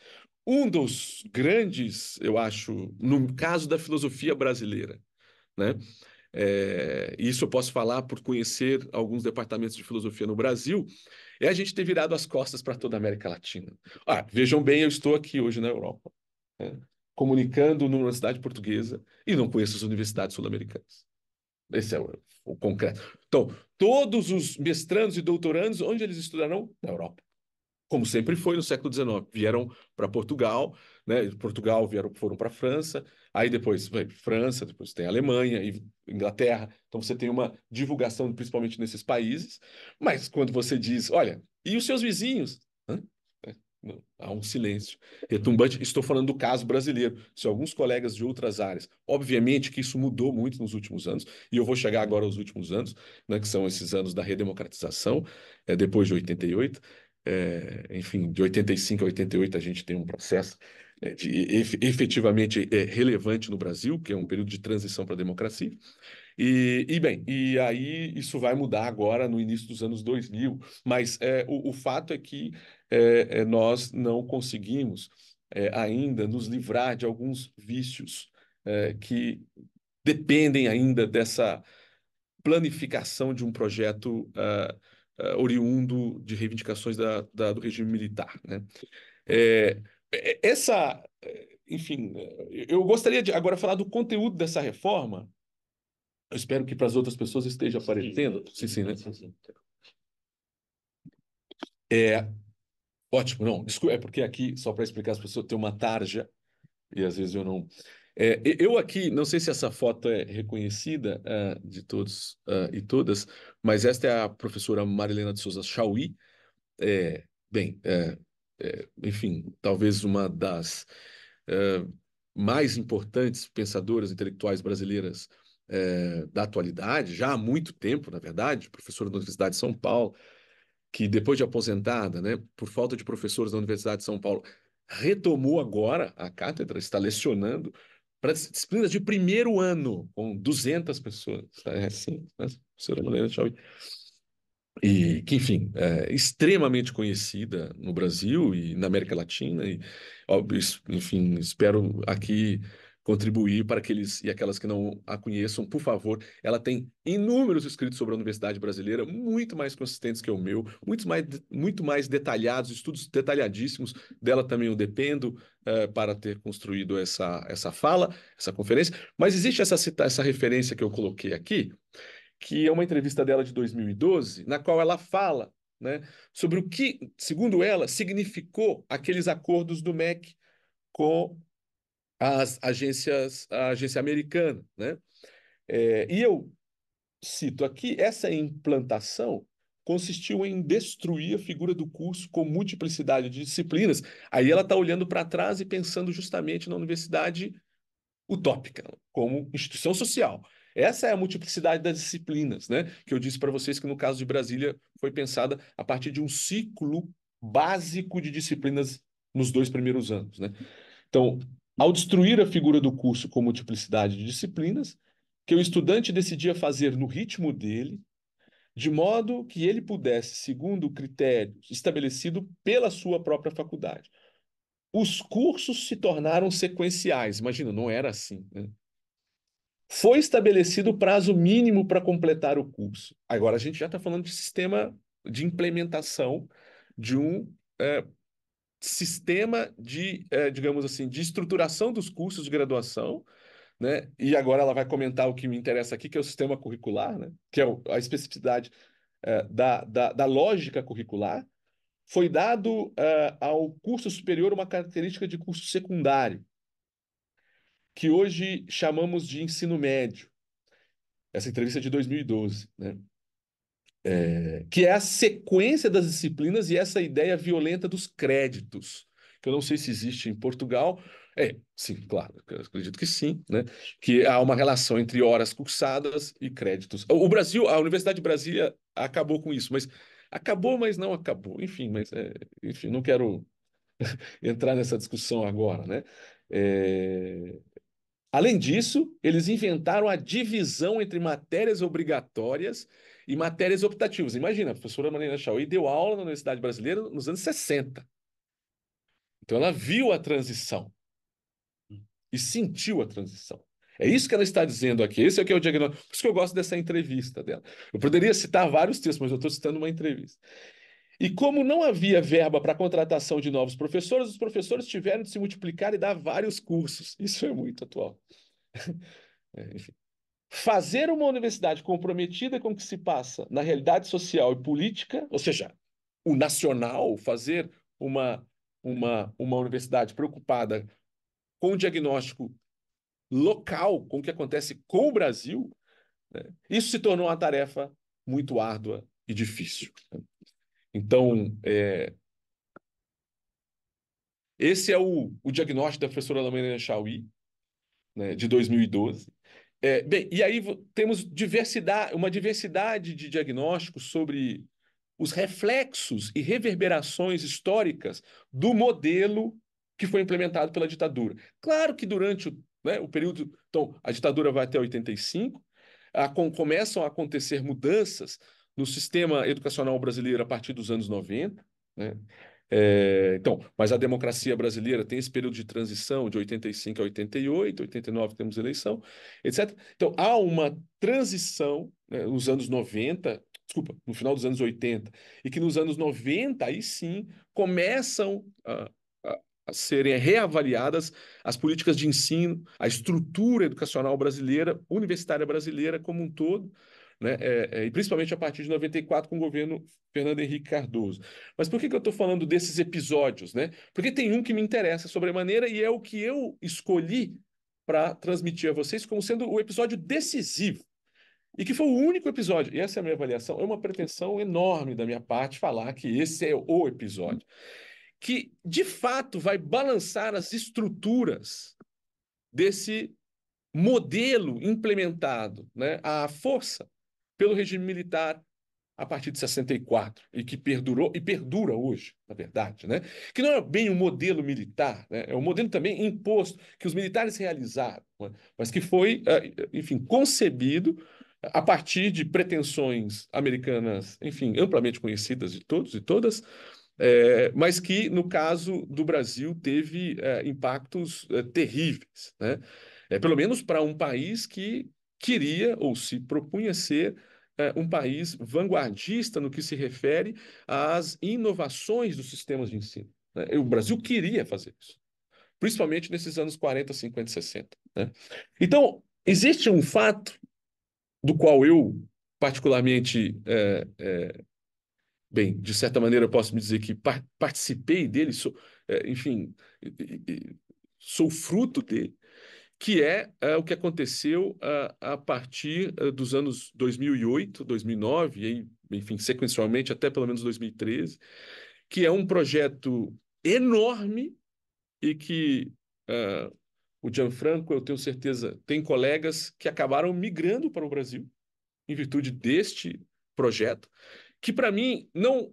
Um dos grandes, eu acho, no caso da filosofia brasileira, né? Isso eu posso falar por conhecer alguns departamentos de filosofia no Brasil, é a gente ter virado as costas para toda a América Latina. Vejam bem, eu estou aqui hoje na Europa, né, comunicando numa universidade portuguesa e não conheço as universidades sul-americanas. Esse é o concreto. Então, todos os mestrandos e doutorandos, onde eles estudarão? Na Europa, como sempre foi no século XIX. Vieram para Portugal, né? De Portugal foram para a França, aí depois vai França, depois tem a Alemanha e Inglaterra. Então você tem uma divulgação principalmente nesses países, mas quando você diz, olha, e os seus vizinhos? Hã? Não, há um silêncio retumbante. Estou falando do caso brasileiro. Se alguns colegas de outras áreas, obviamente que isso mudou muito nos últimos anos, e eu vou chegar agora aos últimos anos, né, que são esses anos da redemocratização, depois de 88. Enfim, de 85 a 88 a gente tem um processo efetivamente relevante no Brasil, que é um período de transição para a democracia. Bem, e aí isso vai mudar agora no início dos anos 2000, mas o fato é que nós não conseguimos ainda nos livrar de alguns vícios que dependem ainda dessa planificação de um projeto oriundo de reivindicações do regime militar, né? É, enfim, eu gostaria de agora falar do conteúdo dessa reforma. Eu espero que para as outras pessoas esteja aparecendo. Sim, sim, né? Sim. É, ótimo, não. Desculpa, é porque aqui, só para explicar, as pessoas têm uma tarja e às vezes eu não. Eu aqui, não sei se essa foto é reconhecida de todos e todas, mas esta é a professora Marilena de Souza Chauí. Bem, enfim, talvez uma das é, mais importantes pensadoras intelectuais brasileiras da atualidade, já há muito tempo, na verdade, professora da Universidade de São Paulo, que depois de aposentada, né, por falta de professores da Universidade de São Paulo, retomou agora a cátedra, está lecionando para disciplinas de primeiro ano, com 200 pessoas. É assim, né? Professora Malena Chauí. E que, enfim, é extremamente conhecida no Brasil e na América Latina. E, óbvio, enfim, espero aqui contribuir para aqueles e aquelas que não a conheçam, por favor. Ela tem inúmeros escritos sobre a Universidade Brasileira, muito mais consistentes que o meu, muito mais detalhados, estudos detalhadíssimos. Dela também eu dependo, para ter construído essa fala, essa conferência. Mas existe essa referência que eu coloquei aqui, que é uma entrevista dela de 2012, na qual ela fala, né, sobre o que, segundo ela, significou aqueles acordos do MEC com a agência americana, né? E eu cito aqui, essa implantação consistiu em destruir a figura do curso com multiplicidade de disciplinas. Aí ela está olhando para trás e pensando justamente na universidade utópica, como instituição social. Essa é a multiplicidade das disciplinas, né? Que eu disse para vocês que no caso de Brasília foi pensada a partir de um ciclo básico de disciplinas nos 2 primeiros anos, né? Então, ao destruir a figura do curso com multiplicidade de disciplinas, que o estudante decidia fazer no ritmo dele, de modo que ele pudesse, segundo o critério estabelecido pela sua própria faculdade. Os cursos se tornaram sequenciais. Imagina, não era assim, né? Foi estabelecido o prazo mínimo para completar o curso. Agora a gente já está falando de sistema de implementação de um sistema de, digamos assim, de estruturação dos cursos de graduação, né? E agora ela vai comentar o que me interessa aqui, que é o sistema curricular, né? Que é a especificidade da lógica curricular. Foi dado ao curso superior uma característica de curso secundário, que hoje chamamos de ensino médio. Essa entrevista é de 2012, né? Que é a sequência das disciplinas e essa ideia violenta dos créditos, que eu não sei se existe em Portugal. Sim, claro, eu acredito que sim, né? Que há uma relação entre horas cursadas e créditos. O Brasil, a Universidade de Brasília acabou com isso, mas acabou, mas não acabou. Enfim, enfim, não quero entrar nessa discussão agora, né? É, Além disso, eles inventaram a divisão entre matérias obrigatórias e matérias optativas. Imagina, a professora Marina Chauí deu aula na Universidade Brasileira nos anos 60. Então ela viu a transição e sentiu a transição. É isso que ela está dizendo aqui. Esse é o que é o diagnóstico. Por isso que eu gosto dessa entrevista dela. Eu poderia citar vários textos, mas eu estou citando uma entrevista. E como não havia verba para a contratação de novos professores, os professores tiveram de se multiplicar e dar vários cursos. Isso é muito atual. Enfim. Fazer uma universidade comprometida com o que se passa na realidade social e política, ou seja, o nacional, fazer uma, uma universidade preocupada com o diagnóstico local, com o que acontece com o Brasil, né? Isso se tornou uma tarefa muito árdua e difícil. Então, esse é o diagnóstico da professora Lamena Chauí, né, de 2012. Bem, e aí temos uma diversidade de diagnósticos sobre os reflexos e reverberações históricas do modelo que foi implementado pela ditadura. Claro que durante o período. Então, a ditadura vai até 85, começam a acontecer mudanças no sistema educacional brasileiro a partir dos anos 90, né? Então, mas a democracia brasileira tem esse período de transição de 85 a 88, 89 temos eleição, etc. Então, há uma transição, né, nos anos 90, desculpa, no final dos anos 80, e que nos anos 90, aí sim, começam a serem reavaliadas as políticas de ensino, a estrutura educacional brasileira, universitária brasileira como um todo, né? E principalmente a partir de 94 com o governo Fernando Henrique Cardoso. Mas por que eu estou falando desses episódios, né? Porque tem um que me interessa sobremaneira e é o que eu escolhi para transmitir a vocês como sendo o episódio decisivo. E que foi o único episódio, e essa é a minha avaliação, é uma pretensão enorme da minha parte falar que esse é o episódio, que de fato vai balançar as estruturas desse modelo implementado, né, à força pelo regime militar a partir de 64 e que perdurou e perdura hoje, na verdade, né? Que não é bem um modelo militar, né? É um modelo também imposto que os militares realizaram, né? Mas que foi, enfim, concebido a partir de pretensões americanas, enfim, amplamente conhecidas de todos e todas, mas que, no caso do Brasil, teve impactos terríveis, né? Pelo menos para um país que queria ou se propunha ser um país vanguardista no que se refere às inovações dos sistemas de ensino, né? O Brasil queria fazer isso, principalmente nesses anos 40, 50 e 60, né? Então, existe um fato do qual eu, particularmente, bem, de certa maneira, eu posso me dizer que participei dele, enfim, sou fruto dele, que o que aconteceu a partir dos anos 2008, 2009, e aí, enfim, sequencialmente até pelo menos 2013, que é um projeto enorme e que o Gianfranco, eu tenho certeza, tem colegas que acabaram migrando para o Brasil em virtude deste projeto, que para mim, não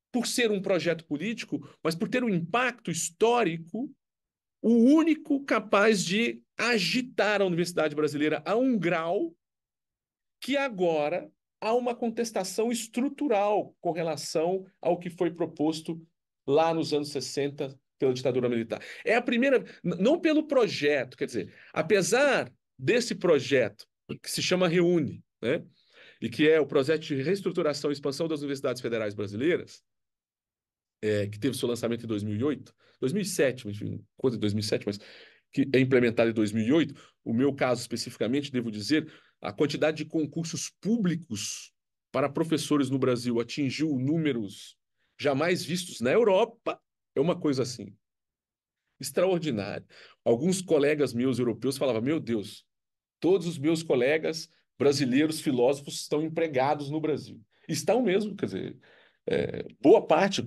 por ser um projeto político, mas por ter um impacto histórico, o único capaz de agitar a universidade brasileira a um grau que agora há uma contestação estrutural com relação ao que foi proposto lá nos anos 60 pela ditadura militar. É a primeira, não pelo projeto, quer dizer, apesar desse projeto que se chama Reúne, né? E que é o projeto de reestruturação e expansão das universidades federais brasileiras, que teve seu lançamento em 2008, 2007, enfim, coisa de 2007, mas que é implementado em 2008. O meu caso especificamente, devo dizer, a quantidade de concursos públicos para professores no Brasil atingiu números jamais vistos na Europa. É uma coisa assim, extraordinária. Alguns colegas meus europeus falavam: Meu Deus, todos os meus colegas brasileiros filósofos estão empregados no Brasil. Estão mesmo, quer dizer, boa parte,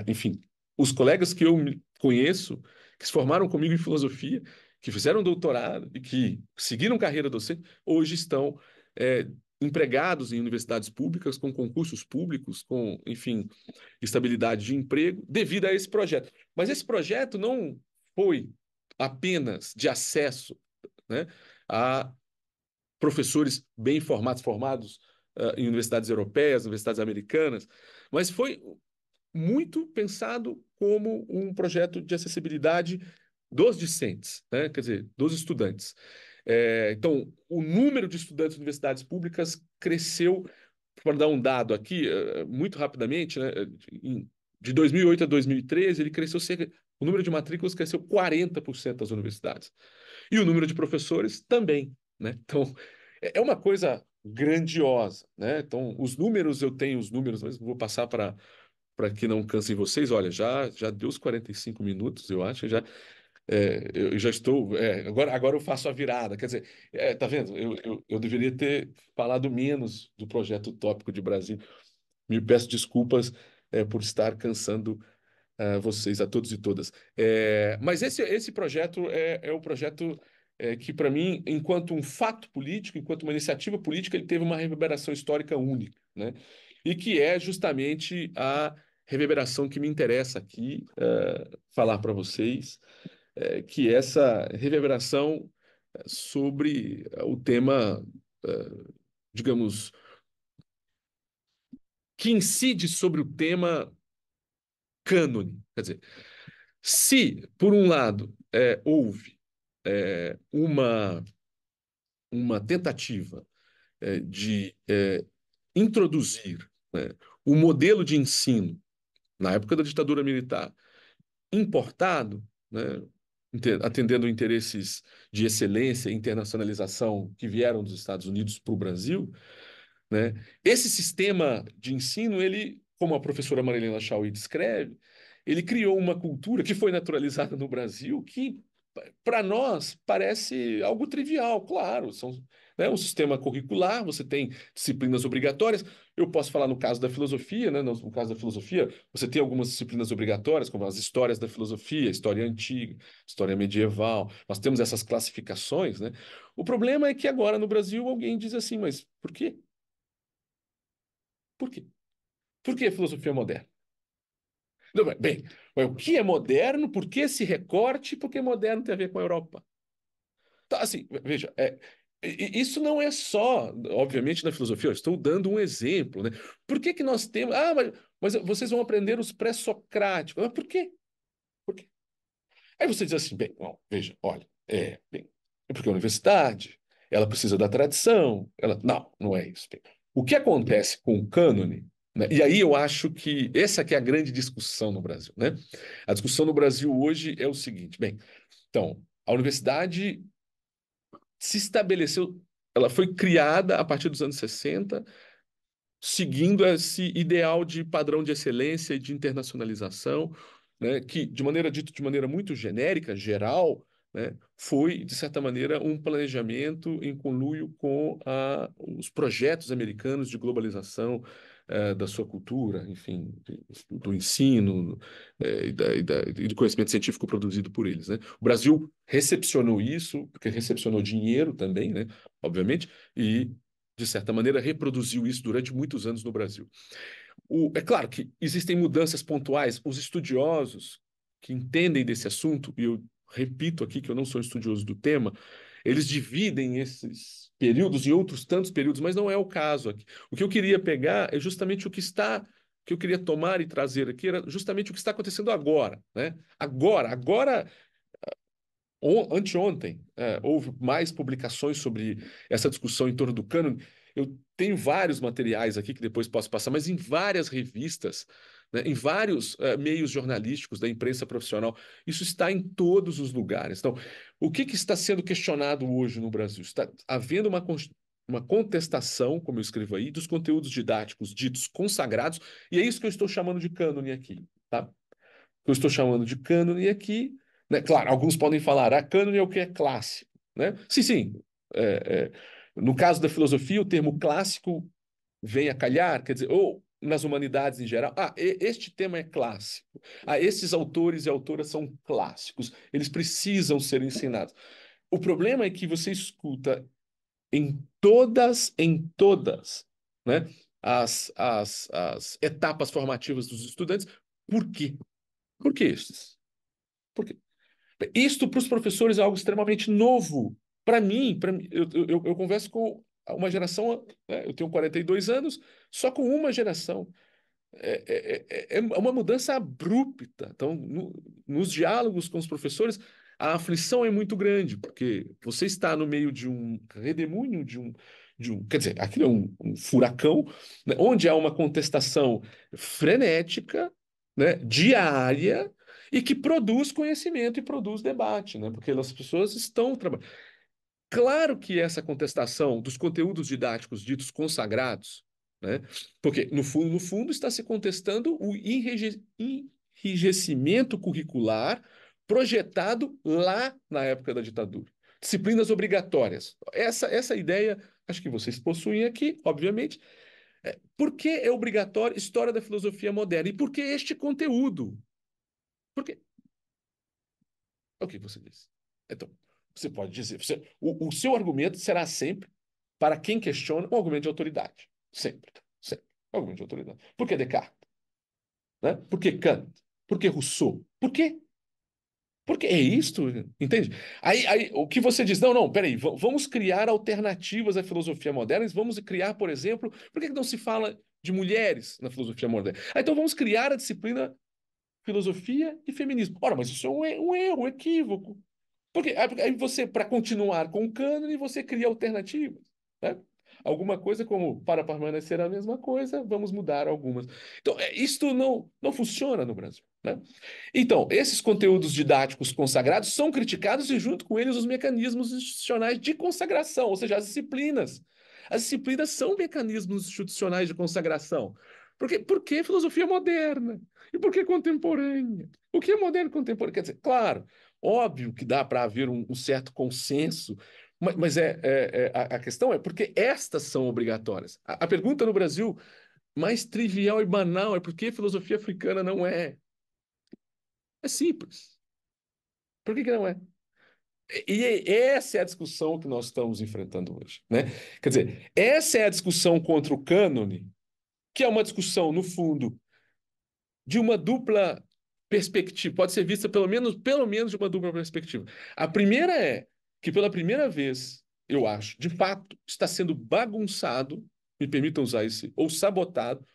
enfim, os colegas que eu conheço, que se formaram comigo em filosofia, que fizeram doutorado e que seguiram carreira docente, hoje estão é, empregados em universidades públicas, com concursos públicos, com, enfim, estabilidade de emprego, devido a esse projeto. Mas esse projeto não foi apenas de acesso, né, a professores bem formados em universidades europeias, universidades americanas, mas foi muito pensado como um projeto de acessibilidade dos discentes, né? Quer dizer, dos estudantes. Então, o número de estudantes de universidades públicas cresceu, para dar um dado aqui, muito rapidamente, né? De 2008 a 2013, ele cresceu o número de matrículas cresceu 40% das universidades. E o número de professores também, né? Então, é uma coisa grandiosa, né? Então, os números, eu tenho os números, mas vou passar para que não cansem vocês. Olha, já deu os 45 minutos, eu acho, eu já estou, agora eu faço a virada, quer dizer, tá vendo? Eu deveria ter falado menos do projeto utópico de Brasil. Me peço desculpas, por estar cansando a vocês, a todos e todas. Mas esse projeto é um projeto que, para mim, enquanto um fato político, enquanto uma iniciativa política, ele teve uma reverberação histórica única, né? E que é justamente a reverberação que me interessa aqui falar para vocês, que é essa reverberação sobre o tema, digamos, que incide sobre o tema cânone. Quer dizer, se, por um lado, houve uma tentativa de introduzir, né, o modelo de ensino na época da ditadura militar importado, né, atendendo interesses de excelência e internacionalização que vieram dos Estados Unidos para o Brasil, né? Esse sistema de ensino, ele, como a professora Marilena Chauí descreve, ele criou uma cultura que foi naturalizada no Brasil que, para nós, parece algo trivial. Claro, né, um sistema curricular, você tem disciplinas obrigatórias. Eu posso falar no caso da filosofia, né? No caso da filosofia, você tem algumas disciplinas obrigatórias, como as histórias da filosofia, história antiga, história medieval. Nós temos essas classificações, né? O problema é que agora no Brasil alguém diz assim, mas por quê? Por quê? Por que filosofia moderna? Não, bem, o que é moderno? Por que esse recorte? Porque moderno tem a ver com a Europa. Tá, assim, veja, isso não é só, obviamente, na filosofia, eu estou dando um exemplo, né? Por que que nós temos. Ah, mas vocês vão aprender os pré-socráticos. Mas por quê? Por quê? Aí você diz assim, bem, não, veja, olha, bem, é porque a universidade, ela precisa da tradição, ela, não, não é isso. Bem, o que acontece com o cânone, né? E aí eu acho que essa que é a grande discussão no Brasil, né? A discussão no Brasil hoje é o seguinte, bem, então, a universidade se estabeleceu, ela foi criada a partir dos anos 60 seguindo esse ideal de padrão de excelência e de internacionalização, né, que, de maneira dito de maneira muito genérica, geral, né, foi, de certa maneira, um planejamento em conluio com os projetos americanos de globalização da sua cultura, enfim, do ensino e do conhecimento científico produzido por eles, né? O Brasil recepcionou isso, porque recepcionou dinheiro também, né, obviamente, e de certa maneira, reproduziu isso durante muitos anos no Brasil. É claro que existem mudanças pontuais. Os estudiosos que entendem desse assunto, e eu repito aqui que eu não sou estudioso do tema, eles dividem esses períodos em outros tantos períodos, mas não é o caso aqui. O que eu queria pegar é justamente o que eu queria tomar e trazer aqui era justamente o que está acontecendo agora, né? Agora, anteontem, houve mais publicações sobre essa discussão em torno do cânone. Eu tenho vários materiais aqui que depois posso passar, mas em várias revistas, né, em vários meios jornalísticos da imprensa profissional. Isso está em todos os lugares. Então, o que que está sendo questionado hoje no Brasil? Está havendo uma contestação, como eu escrevo aí, dos conteúdos didáticos ditos consagrados, e é isso que eu estou chamando de cânone aqui, tá? Eu estou chamando de cânone aqui, né? Claro, alguns podem falar, cânone é o que é clássico, né? Sim, sim. No caso da filosofia, o termo clássico vem a calhar, quer dizer, ou nas humanidades em geral, este tema é clássico. Esses autores e autoras são clássicos, eles precisam ser ensinados. O problema é que você escuta em todas, né, as etapas formativas dos estudantes, por quê? Por que estes? Por quê? Isto para os professores é algo extremamente novo. Para mim, eu converso com uma geração, né, eu tenho 42 anos, só com uma geração. É uma mudança abrupta. Então, nos diálogos com os professores, a aflição é muito grande, porque você está no meio de um redemoinho, quer dizer, aquilo é um furacão, né, onde há uma contestação frenética, né, diária, e que produz conhecimento e produz debate, né, porque as pessoas estão trabalhando. Claro que essa contestação dos conteúdos didáticos ditos consagrados, né? Porque no fundo está se contestando o enrijecimento curricular projetado lá na época da ditadura. Disciplinas obrigatórias. Essa ideia, acho que vocês possuem aqui, obviamente. Por que é obrigatório história da filosofia moderna? E por que este conteúdo? Por quê? É o que você diz. Então, você pode dizer, o seu argumento será sempre, para quem questiona, um argumento de autoridade. Sempre, sempre. Um argumento de autoridade. Por que Descartes? Né? Por que Kant? Por que Rousseau? Por quê? Porque é isto, entende? Aí o que você diz, não, não, peraí, vamos criar alternativas à filosofia moderna, vamos criar, por exemplo, por que não se fala de mulheres na filosofia moderna? Então vamos criar a disciplina filosofia e feminismo. Ora, mas isso é um erro, um equívoco. Porque aí você, para continuar com o cânone, você cria alternativas, né? Alguma coisa como, para permanecer a mesma coisa, vamos mudar algumas. Então, isto não funciona no Brasil, né? Então, esses conteúdos didáticos consagrados são criticados e, junto com eles, os mecanismos institucionais de consagração, ou seja, as disciplinas. As disciplinas são mecanismos institucionais de consagração. Por que filosofia moderna? E por que contemporânea? O que é moderno e contemporâneo? Quer dizer, claro, óbvio que dá para haver um certo consenso, mas a questão é porque estas são obrigatórias. A pergunta no Brasil mais trivial e banal é por que filosofia africana não é? É simples. Por que não é? Essa é a discussão que nós estamos enfrentando hoje, né? Quer dizer, essa é a discussão contra o cânone, que é uma discussão, no fundo, de uma dupla perspectiva, pode ser vista pelo menos de uma dupla perspectiva. A primeira é que, pela primeira vez, eu acho, de fato, está sendo bagunçado, me permitam usar esse, ou sabotado,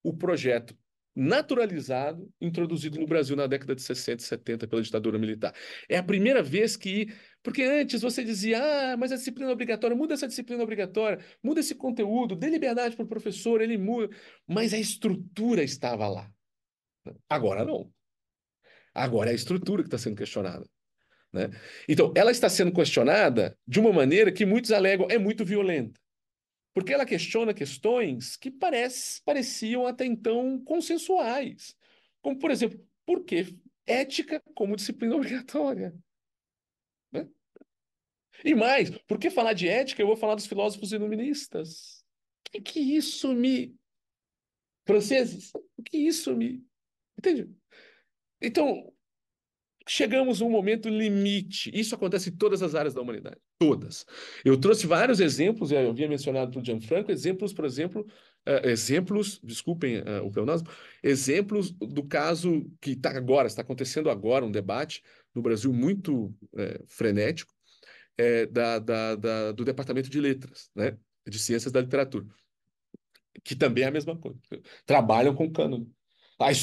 o projeto naturalizado, introduzido no Brasil na década de 60 e 70 pela ditadura militar. É a primeira vez que. Porque antes você dizia, mas a disciplina é obrigatória, muda essa disciplina obrigatória, muda esse conteúdo, dê liberdade para o professor, ele muda. Mas a estrutura estava lá. Agora não. Agora é a estrutura que está sendo questionada. Né? Então, ela está sendo questionada de uma maneira que muitos alegam é muito violenta. Porque ela questiona questões que pareciam até então consensuais. Como, por exemplo, por que ética como disciplina obrigatória? Né? E mais, por que falar de ética? Eu vou falar dos filósofos iluministas. Que isso me. Franceses? O que isso me. Entende? Então, chegamos a um momento limite. Isso acontece em todas as áreas da humanidade. Todas. Eu trouxe vários exemplos, eu havia mencionado para o Gianfranco, exemplos, por exemplo, desculpem o pleonasmo, exemplos do caso que está acontecendo agora, um debate no Brasil muito frenético, do Departamento de Letras, né, de Ciências da Literatura, que também é a mesma coisa. Trabalham com cânone. A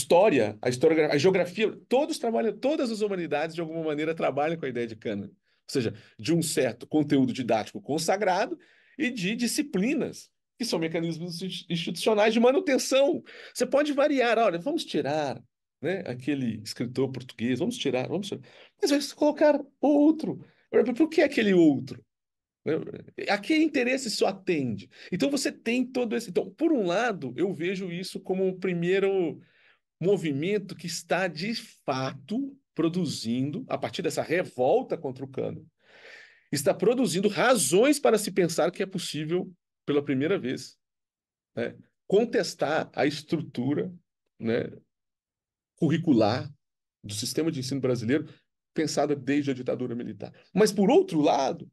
geografia, todos trabalham, todas as humanidades de alguma maneira trabalham com a ideia de cânone. Ou seja, de um certo conteúdo didático consagrado e de disciplinas, que são mecanismos institucionais de manutenção. Você pode variar, olha, vamos tirar, né, aquele escritor português, vamos tirar. Mas vai colocar outro. Por que aquele outro? Né? A que interesse isso atende? Então você tem todo esse. Então, por um lado, eu vejo isso como um primeiro movimento que está de fato produzindo, a partir dessa revolta contra o cano, está produzindo razões para se pensar que é possível, pela primeira vez, né, contestar a estrutura, né, curricular do sistema de ensino brasileiro pensada desde a ditadura militar. Mas, por outro lado,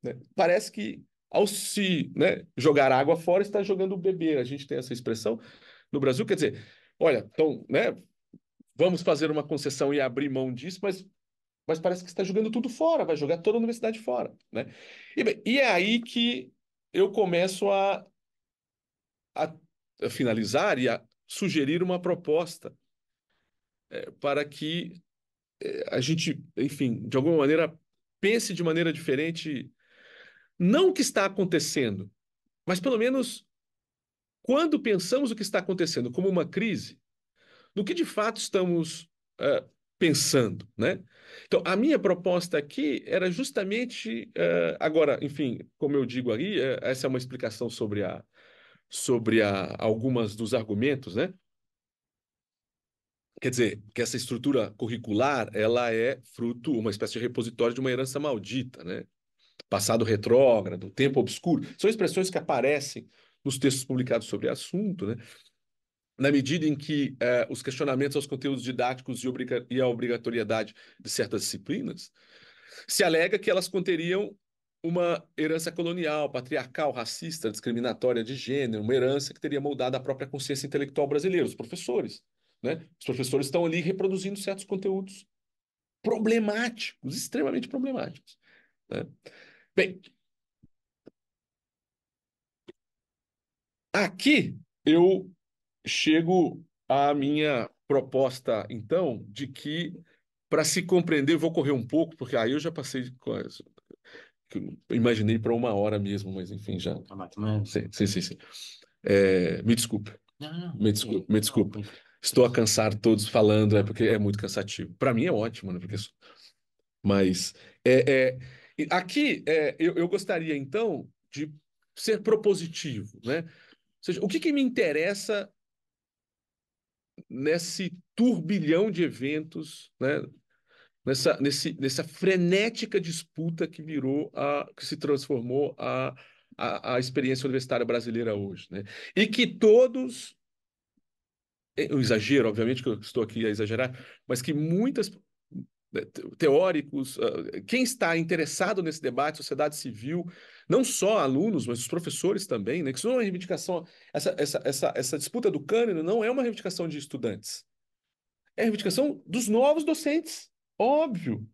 né, parece que ao se, né, jogar água fora, está jogando o bebê. A gente tem essa expressão no Brasil, quer dizer, olha, então, né, vamos fazer uma concessão e abrir mão disso, mas parece que está jogando tudo fora, vai jogar toda a universidade fora, né? E é aí que eu começo a finalizar e a sugerir uma proposta para que a gente, enfim, de alguma maneira, pense de maneira diferente, não o que está acontecendo, mas pelo menos quando pensamos o que está acontecendo como uma crise, no que de fato estamos pensando, né? Então, a minha proposta aqui era justamente, agora, enfim, como eu digo aí, essa é uma explicação sobre algumas dos argumentos, né? Quer dizer, que essa estrutura curricular, ela é fruto, uma espécie de repositório de uma herança maldita, né? Passado retrógrado, tempo obscuro, são expressões que aparecem nos textos publicados sobre o assunto, né? Na medida em que os questionamentos aos conteúdos didáticos e a obrigatoriedade de certas disciplinas, se alega que elas conteriam uma herança colonial, patriarcal, racista, discriminatória de gênero, uma herança que teria moldado a própria consciência intelectual brasileira, os professores. Né? Os professores estão ali reproduzindo certos conteúdos problemáticos, extremamente problemáticos. Né? Bem, aqui eu chego à minha proposta, então, de que, para se compreender, eu vou correr um pouco, porque aí eu já passei de coisa, que eu imaginei para uma hora mesmo, mas enfim, já. Ah, mas também. Sim, sim, sim, sim. Me desculpe, Não, não, me sim, desculpe, me não, desculpe. Estou a cansar todos falando, é porque é muito cansativo. Para mim é ótimo, né? Porque... Mas aqui eu gostaria, então, de ser propositivo, né? Ou seja, o que me interessa nesse turbilhão de eventos, né? Nessa frenética disputa que que se transformou a experiência universitária brasileira hoje, né? E que todos, eu exagero, obviamente que eu estou aqui a exagerar, mas que muitas teóricos, quem está interessado nesse debate, sociedade civil, não só alunos, mas os professores também, né? Que isso não é uma reivindicação, essa disputa do cânone não é uma reivindicação de estudantes, é a reivindicação dos novos docentes, óbvio.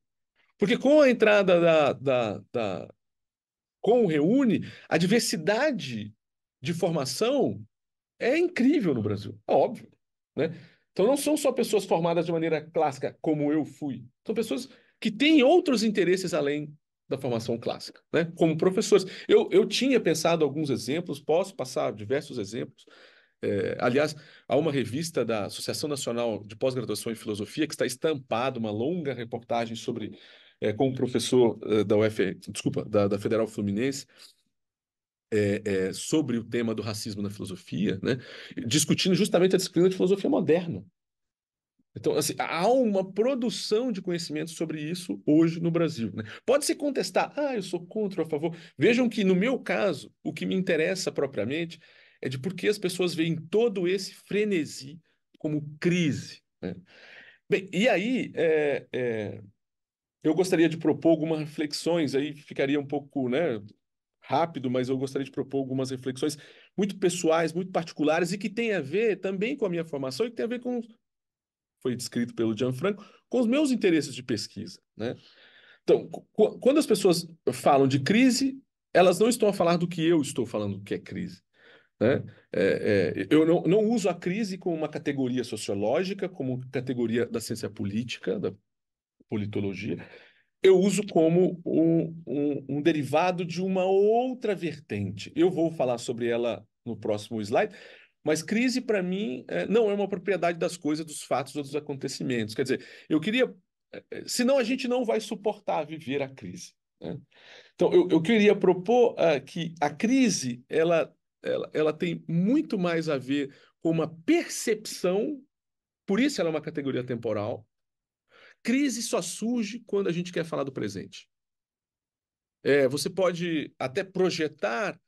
Porque com a entrada com o Reúne, a diversidade de formação é incrível no Brasil, é óbvio, né? Então não são só pessoas formadas de maneira clássica, como eu fui. São pessoas que têm outros interesses além da formação clássica, né? Como professores. Eu tinha pensado alguns exemplos, posso passar diversos exemplos. Aliás, há uma revista da Associação Nacional de Pós-Graduação em Filosofia que está estampada uma longa reportagem sobre, com o professor da desculpa, da Federal Fluminense, sobre o tema do racismo na filosofia, né? Discutindo justamente a disciplina de filosofia moderna. Então, assim, há uma produção de conhecimento sobre isso hoje no Brasil, né? Pode se contestar, eu sou contra ou a favor. Vejam que, no meu caso, o que me interessa propriamente é de por que as pessoas veem todo esse frenesi como crise, né? Bem, e aí, eu gostaria de propor algumas reflexões, aí ficaria um pouco, né, rápido, mas eu gostaria de propor algumas reflexões muito pessoais, muito particulares e que têm a ver também com a minha formação e que tem a ver com, foi descrito pelo Gianfranco, com os meus interesses de pesquisa, né? Então, quando as pessoas falam de crise, elas não estão a falar do que eu estou falando que é crise, né? Eu não uso a crise como uma categoria sociológica, como categoria da ciência política, da politologia. Eu uso como um derivado de uma outra vertente. Eu vou falar sobre ela no próximo slide, mas crise, para mim, não é uma propriedade das coisas, dos fatos ou dos acontecimentos. Quer dizer, eu queria. Senão a gente não vai suportar viver a crise, né? Então, eu queria propor que a crise ela tem muito mais a ver com uma percepção, por isso ela é uma categoria temporal. Crise só surge quando a gente quer falar do presente. Você pode até projetar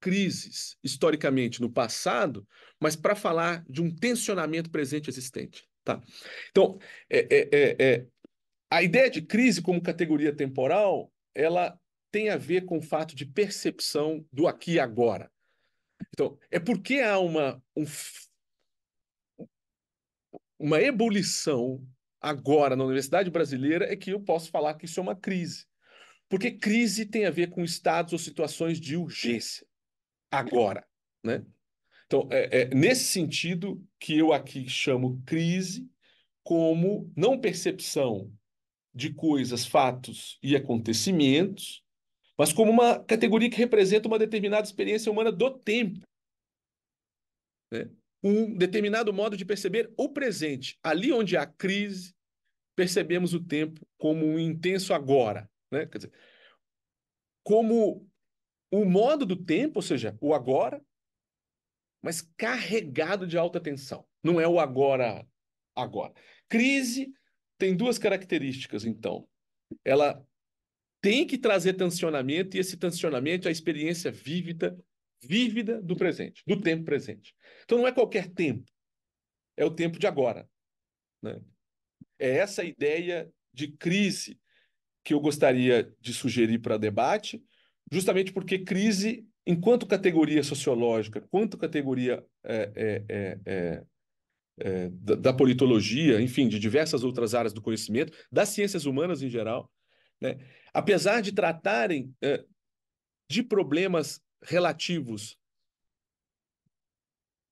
crises historicamente no passado, mas para falar de um tensionamento presente existente, tá? Então, a ideia de crise como categoria temporal, ela tem a ver com o fato de percepção do aqui e agora. Então, é porque há uma ebulição agora na Universidade Brasileira é que eu posso falar que isso é uma crise. Porque crise tem a ver com estados ou situações de urgência, agora, né? Então, nesse sentido que eu aqui chamo crise como não percepção de coisas, fatos e acontecimentos, mas como uma categoria que representa uma determinada experiência humana do tempo, né? Um determinado modo de perceber o presente. Ali onde há crise, percebemos o tempo como um intenso agora, né? Quer dizer, como o modo do tempo, ou seja, o agora, mas carregado de alta tensão. Não é o agora, agora. Crise tem duas características, então. Ela tem que trazer tensionamento, e esse tensionamento é a experiência vívida do presente, do tempo presente. Então não é qualquer tempo, é o tempo de agora, né? É essa ideia de crise que eu gostaria de sugerir para debate, justamente porque crise, enquanto categoria sociológica, quanto categoria da politologia, enfim, de diversas outras áreas do conhecimento, das ciências humanas em geral, né? Apesar de tratarem de problemas relativos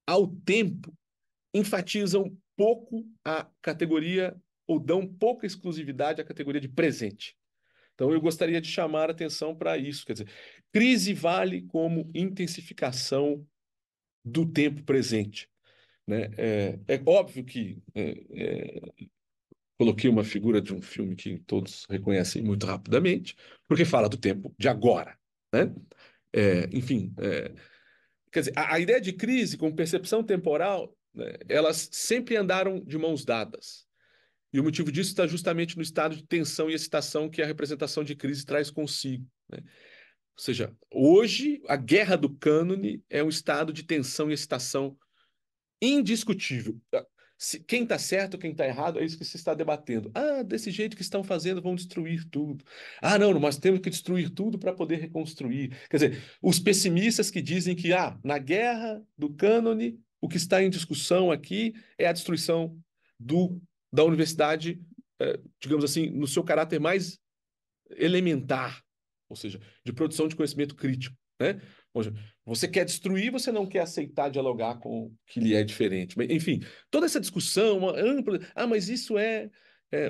ao tempo, enfatizam pouco a categoria ou dão pouca exclusividade à categoria de presente. Então, eu gostaria de chamar a atenção para isso. Quer dizer, crise vale como intensificação do tempo presente, né? É óbvio que coloquei uma figura de um filme que todos reconhecem muito rapidamente, porque fala do tempo de agora, né? Enfim, quer dizer, a ideia de crise com percepção temporal, né, elas sempre andaram de mãos dadas. E o motivo disso está justamente no estado de tensão e excitação que a representação de crise traz consigo, né? Ou seja, hoje a guerra do cânone é um estado de tensão e excitação indiscutível. Quem está certo, quem está errado, é isso que se está debatendo. Ah, desse jeito que estão fazendo, vão destruir tudo. Ah, não, nós temos que destruir tudo para poder reconstruir. Quer dizer, os pessimistas que dizem que na guerra do cânone, o que está em discussão aqui é a destruição da universidade, digamos assim, no seu caráter mais elementar, ou seja, de produção de conhecimento crítico, né? Ou seja, você quer destruir, você não quer aceitar dialogar com o que lhe é diferente. Mas, enfim, toda essa discussão uma ampla, mas isso é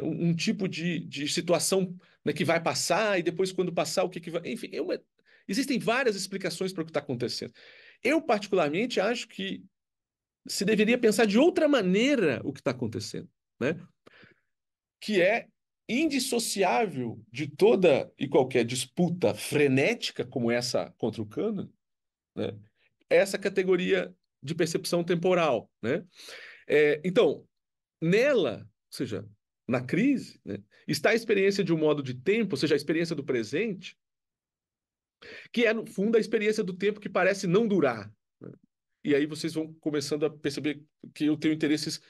um tipo de situação, né, que vai passar e depois quando passar o que vai, enfim, existem várias explicações para o que está acontecendo. Eu particularmente acho que se deveria pensar de outra maneira o que está acontecendo, né? Que é indissociável de toda e qualquer disputa frenética como essa contra o cânone, né? Essa categoria de percepção temporal, né? Então, nela, ou seja, na crise, né, está a experiência de um modo de tempo, ou seja, a experiência do presente, que é, no fundo, a experiência do tempo que parece não durar, né? E aí vocês vão começando a perceber que eu tenho interesses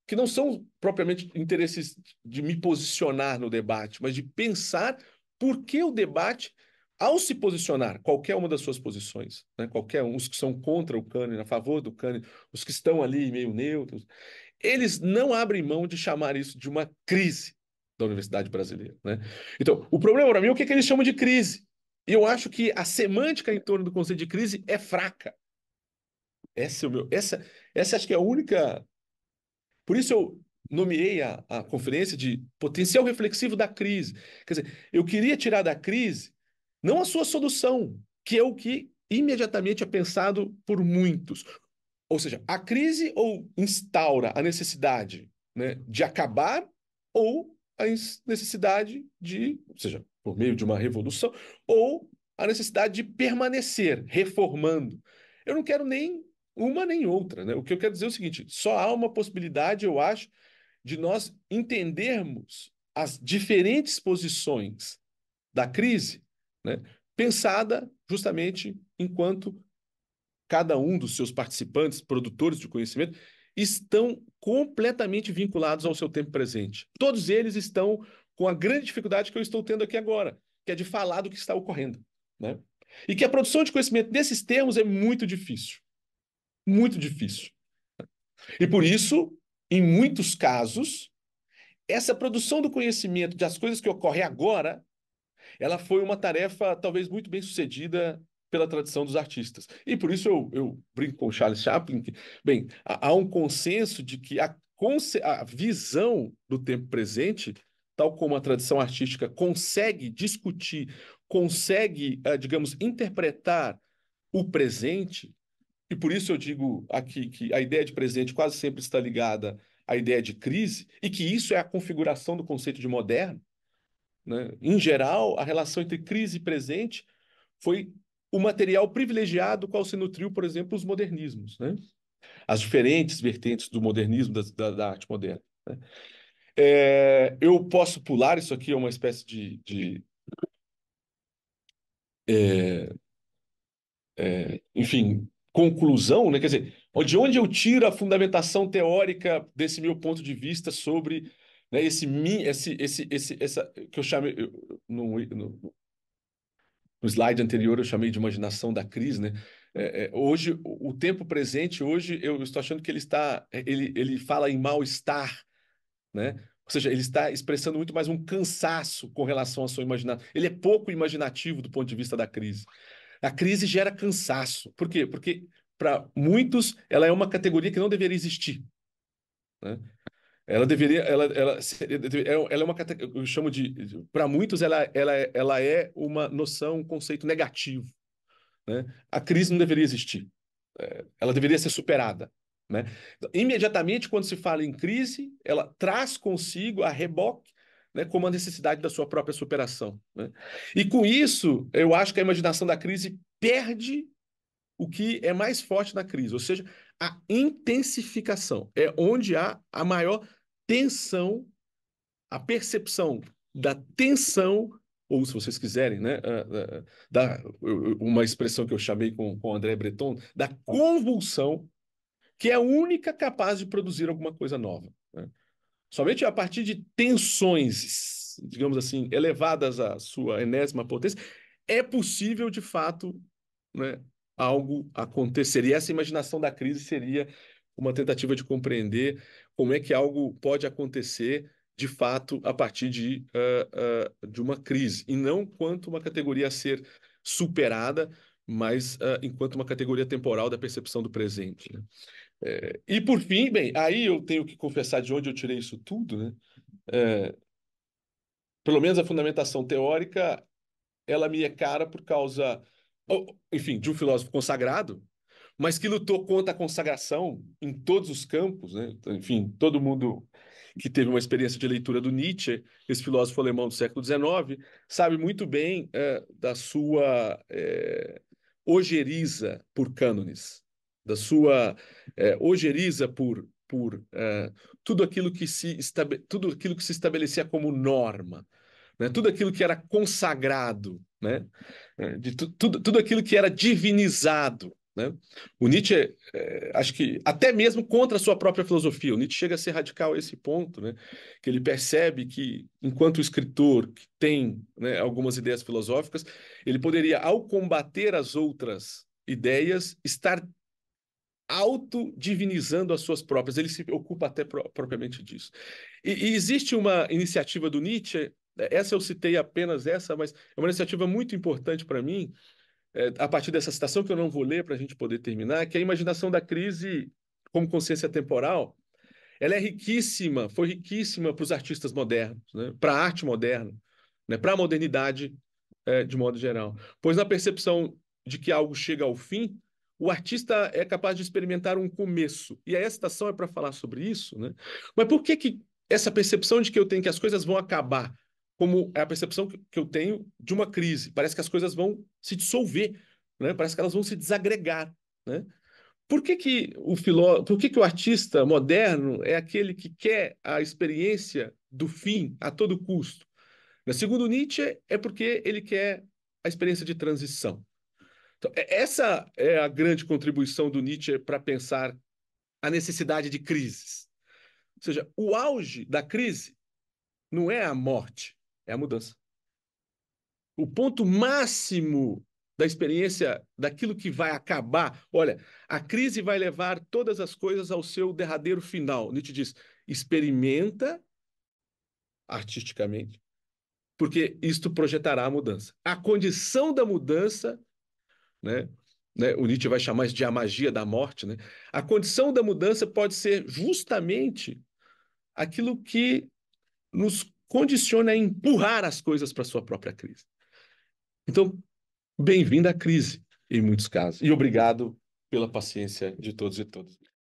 que não são propriamente interesses de me posicionar no debate, mas de pensar por que o debate, ao se posicionar, qualquer uma das suas posições, né, qualquer um, os que são contra o cânone, a favor do cânone, os que estão ali meio neutros, eles não abrem mão de chamar isso de uma crise da universidade brasileira, né? Então, o problema para mim é o que eles chamam de crise. E eu acho que a semântica em torno do conceito de crise é fraca. Essa acho que é a única. Por isso eu nomeei a conferência de potencial reflexivo da crise. Quer dizer, eu queria tirar da crise não a sua solução, que é o que imediatamente é pensado por muitos. Ou seja, a crise ou instaura a necessidade, né, de acabar ou a necessidade de, ou seja, por meio de uma revolução, ou a necessidade de permanecer reformando. Eu não quero nem uma nem outra, né? O que eu quero dizer é o seguinte: só há uma possibilidade, eu acho, de nós entendermos as diferentes posições da crise, né, pensada justamente enquanto cada um dos seus participantes, produtores de conhecimento, estão completamente vinculados ao seu tempo presente. Todos eles estão com a grande dificuldade que eu estou tendo aqui agora, que é de falar do que está ocorrendo, né? E que a produção de conhecimento nesses termos é muito difícil, muito difícil. E por isso, em muitos casos, essa produção do conhecimento das coisas que ocorrem agora, ela foi uma tarefa talvez muito bem sucedida pela tradição dos artistas. E por isso eu brinco com o Charles Chaplin, que, bem, há um consenso de que a visão do tempo presente, tal como a tradição artística consegue discutir, consegue, digamos, interpretar o presente, e por isso eu digo aqui que a ideia de presente quase sempre está ligada à ideia de crise, e que isso é a configuração do conceito de moderno, né? Em geral, a relação entre crise e presente foi o material privilegiado qual se nutriu, por exemplo, os modernismos, né? As diferentes vertentes do modernismo, da arte moderna, né? Eu posso pular, isso aqui é uma espécie é, enfim, conclusão, né? Quer dizer, de onde eu tiro a fundamentação teórica desse meu ponto de vista sobre, né, essa que eu chamei no slide anterior eu chamei de imaginação da crise, né? Hoje, o tempo presente, hoje eu estou achando que ele fala em mal-estar, né? Ou seja, ele está expressando muito mais um cansaço com relação à sua imaginação. Ele é pouco imaginativo do ponto de vista da crise. A crise gera cansaço. Por quê? Porque para muitos ela é uma categoria que não deveria existir, né? Ela deveria, ela é uma categoria, eu chamo para muitos ela é uma noção, um conceito negativo, né? A crise não deveria existir. Ela deveria ser superada, né? Então, imediatamente, quando se fala em crise, ela traz consigo a reboque, né, como a necessidade da sua própria superação, né? E com isso, eu acho que a imaginação da crise perde o que é mais forte na crise, ou seja, a intensificação. É onde há a maior tensão, a percepção da tensão, ou se vocês quiserem, né, uma expressão que eu chamei com André Breton, da convulsão que é a única capaz de produzir alguma coisa nova, né? Somente a partir de tensões, digamos assim, elevadas à sua enésima potência, é possível, de fato, né, algo acontecer. E essa imaginação da crise seria uma tentativa de compreender como é que algo pode acontecer, de fato, a partir de uma crise, e não quanto uma categoria a ser superada, mas enquanto uma categoria temporal da percepção do presente, né? E por fim, bem, aí eu tenho que confessar de onde eu tirei isso tudo, né? É, Pelo menos a fundamentação teórica, ela me é cara por causa, enfim, de um filósofo consagrado, mas que lutou contra a consagração em todos os campos, né? Enfim, todo mundo que teve uma experiência de leitura do Nietzsche, esse filósofo alemão do século XIX, sabe muito bem da sua ojeriza por cânones, da sua ojeriza por tudo aquilo que se estabelecia como norma, né? Tudo aquilo que era consagrado, né? Tudo aquilo que era divinizado, né? O Nietzsche, acho que até mesmo contra a sua própria filosofia, o Nietzsche chega a ser radical a esse ponto, né? Que ele percebe que, enquanto escritor que tem, né, algumas ideias filosóficas, ele poderia, ao combater as outras ideias, estar autodivinizando as suas próprias. Ele se ocupa até propriamente disso. E existe uma iniciativa do Nietzsche, essa eu citei apenas essa, mas é uma iniciativa muito importante para mim, a partir dessa citação que eu não vou ler para a gente poder terminar, que é a imaginação da crise como consciência temporal. Ela é riquíssima, foi riquíssima para os artistas modernos, né? Para a arte moderna, né? Para a modernidade, de modo geral. Pois na percepção de que algo chega ao fim, o artista é capaz de experimentar um começo. E aí a citação é para falar sobre isso, né? Mas por que que essa percepção de que eu tenho que as coisas vão acabar, como é a percepção que eu tenho de uma crise? Parece que as coisas vão se dissolver, né? Parece que elas vão se desagregar, né? Por que que o artista moderno é aquele que quer a experiência do fim a todo custo? Segundo Nietzsche, é porque ele quer a experiência de transição. Então, essa é a grande contribuição do Nietzsche para pensar a necessidade de crises. Ou seja, o auge da crise não é a morte, é a mudança. O ponto máximo da experiência daquilo que vai acabar. Olha, a crise vai levar todas as coisas ao seu derradeiro final. Nietzsche diz: experimenta artisticamente, porque isto projetará a mudança. A condição da mudança, né? O Nietzsche vai chamar isso de a magia da morte, né? A condição da mudança pode ser justamente aquilo que nos condiciona a empurrar as coisas para a sua própria crise. Então, bem-vindo à crise, em muitos casos. E obrigado pela paciência de todos e todas.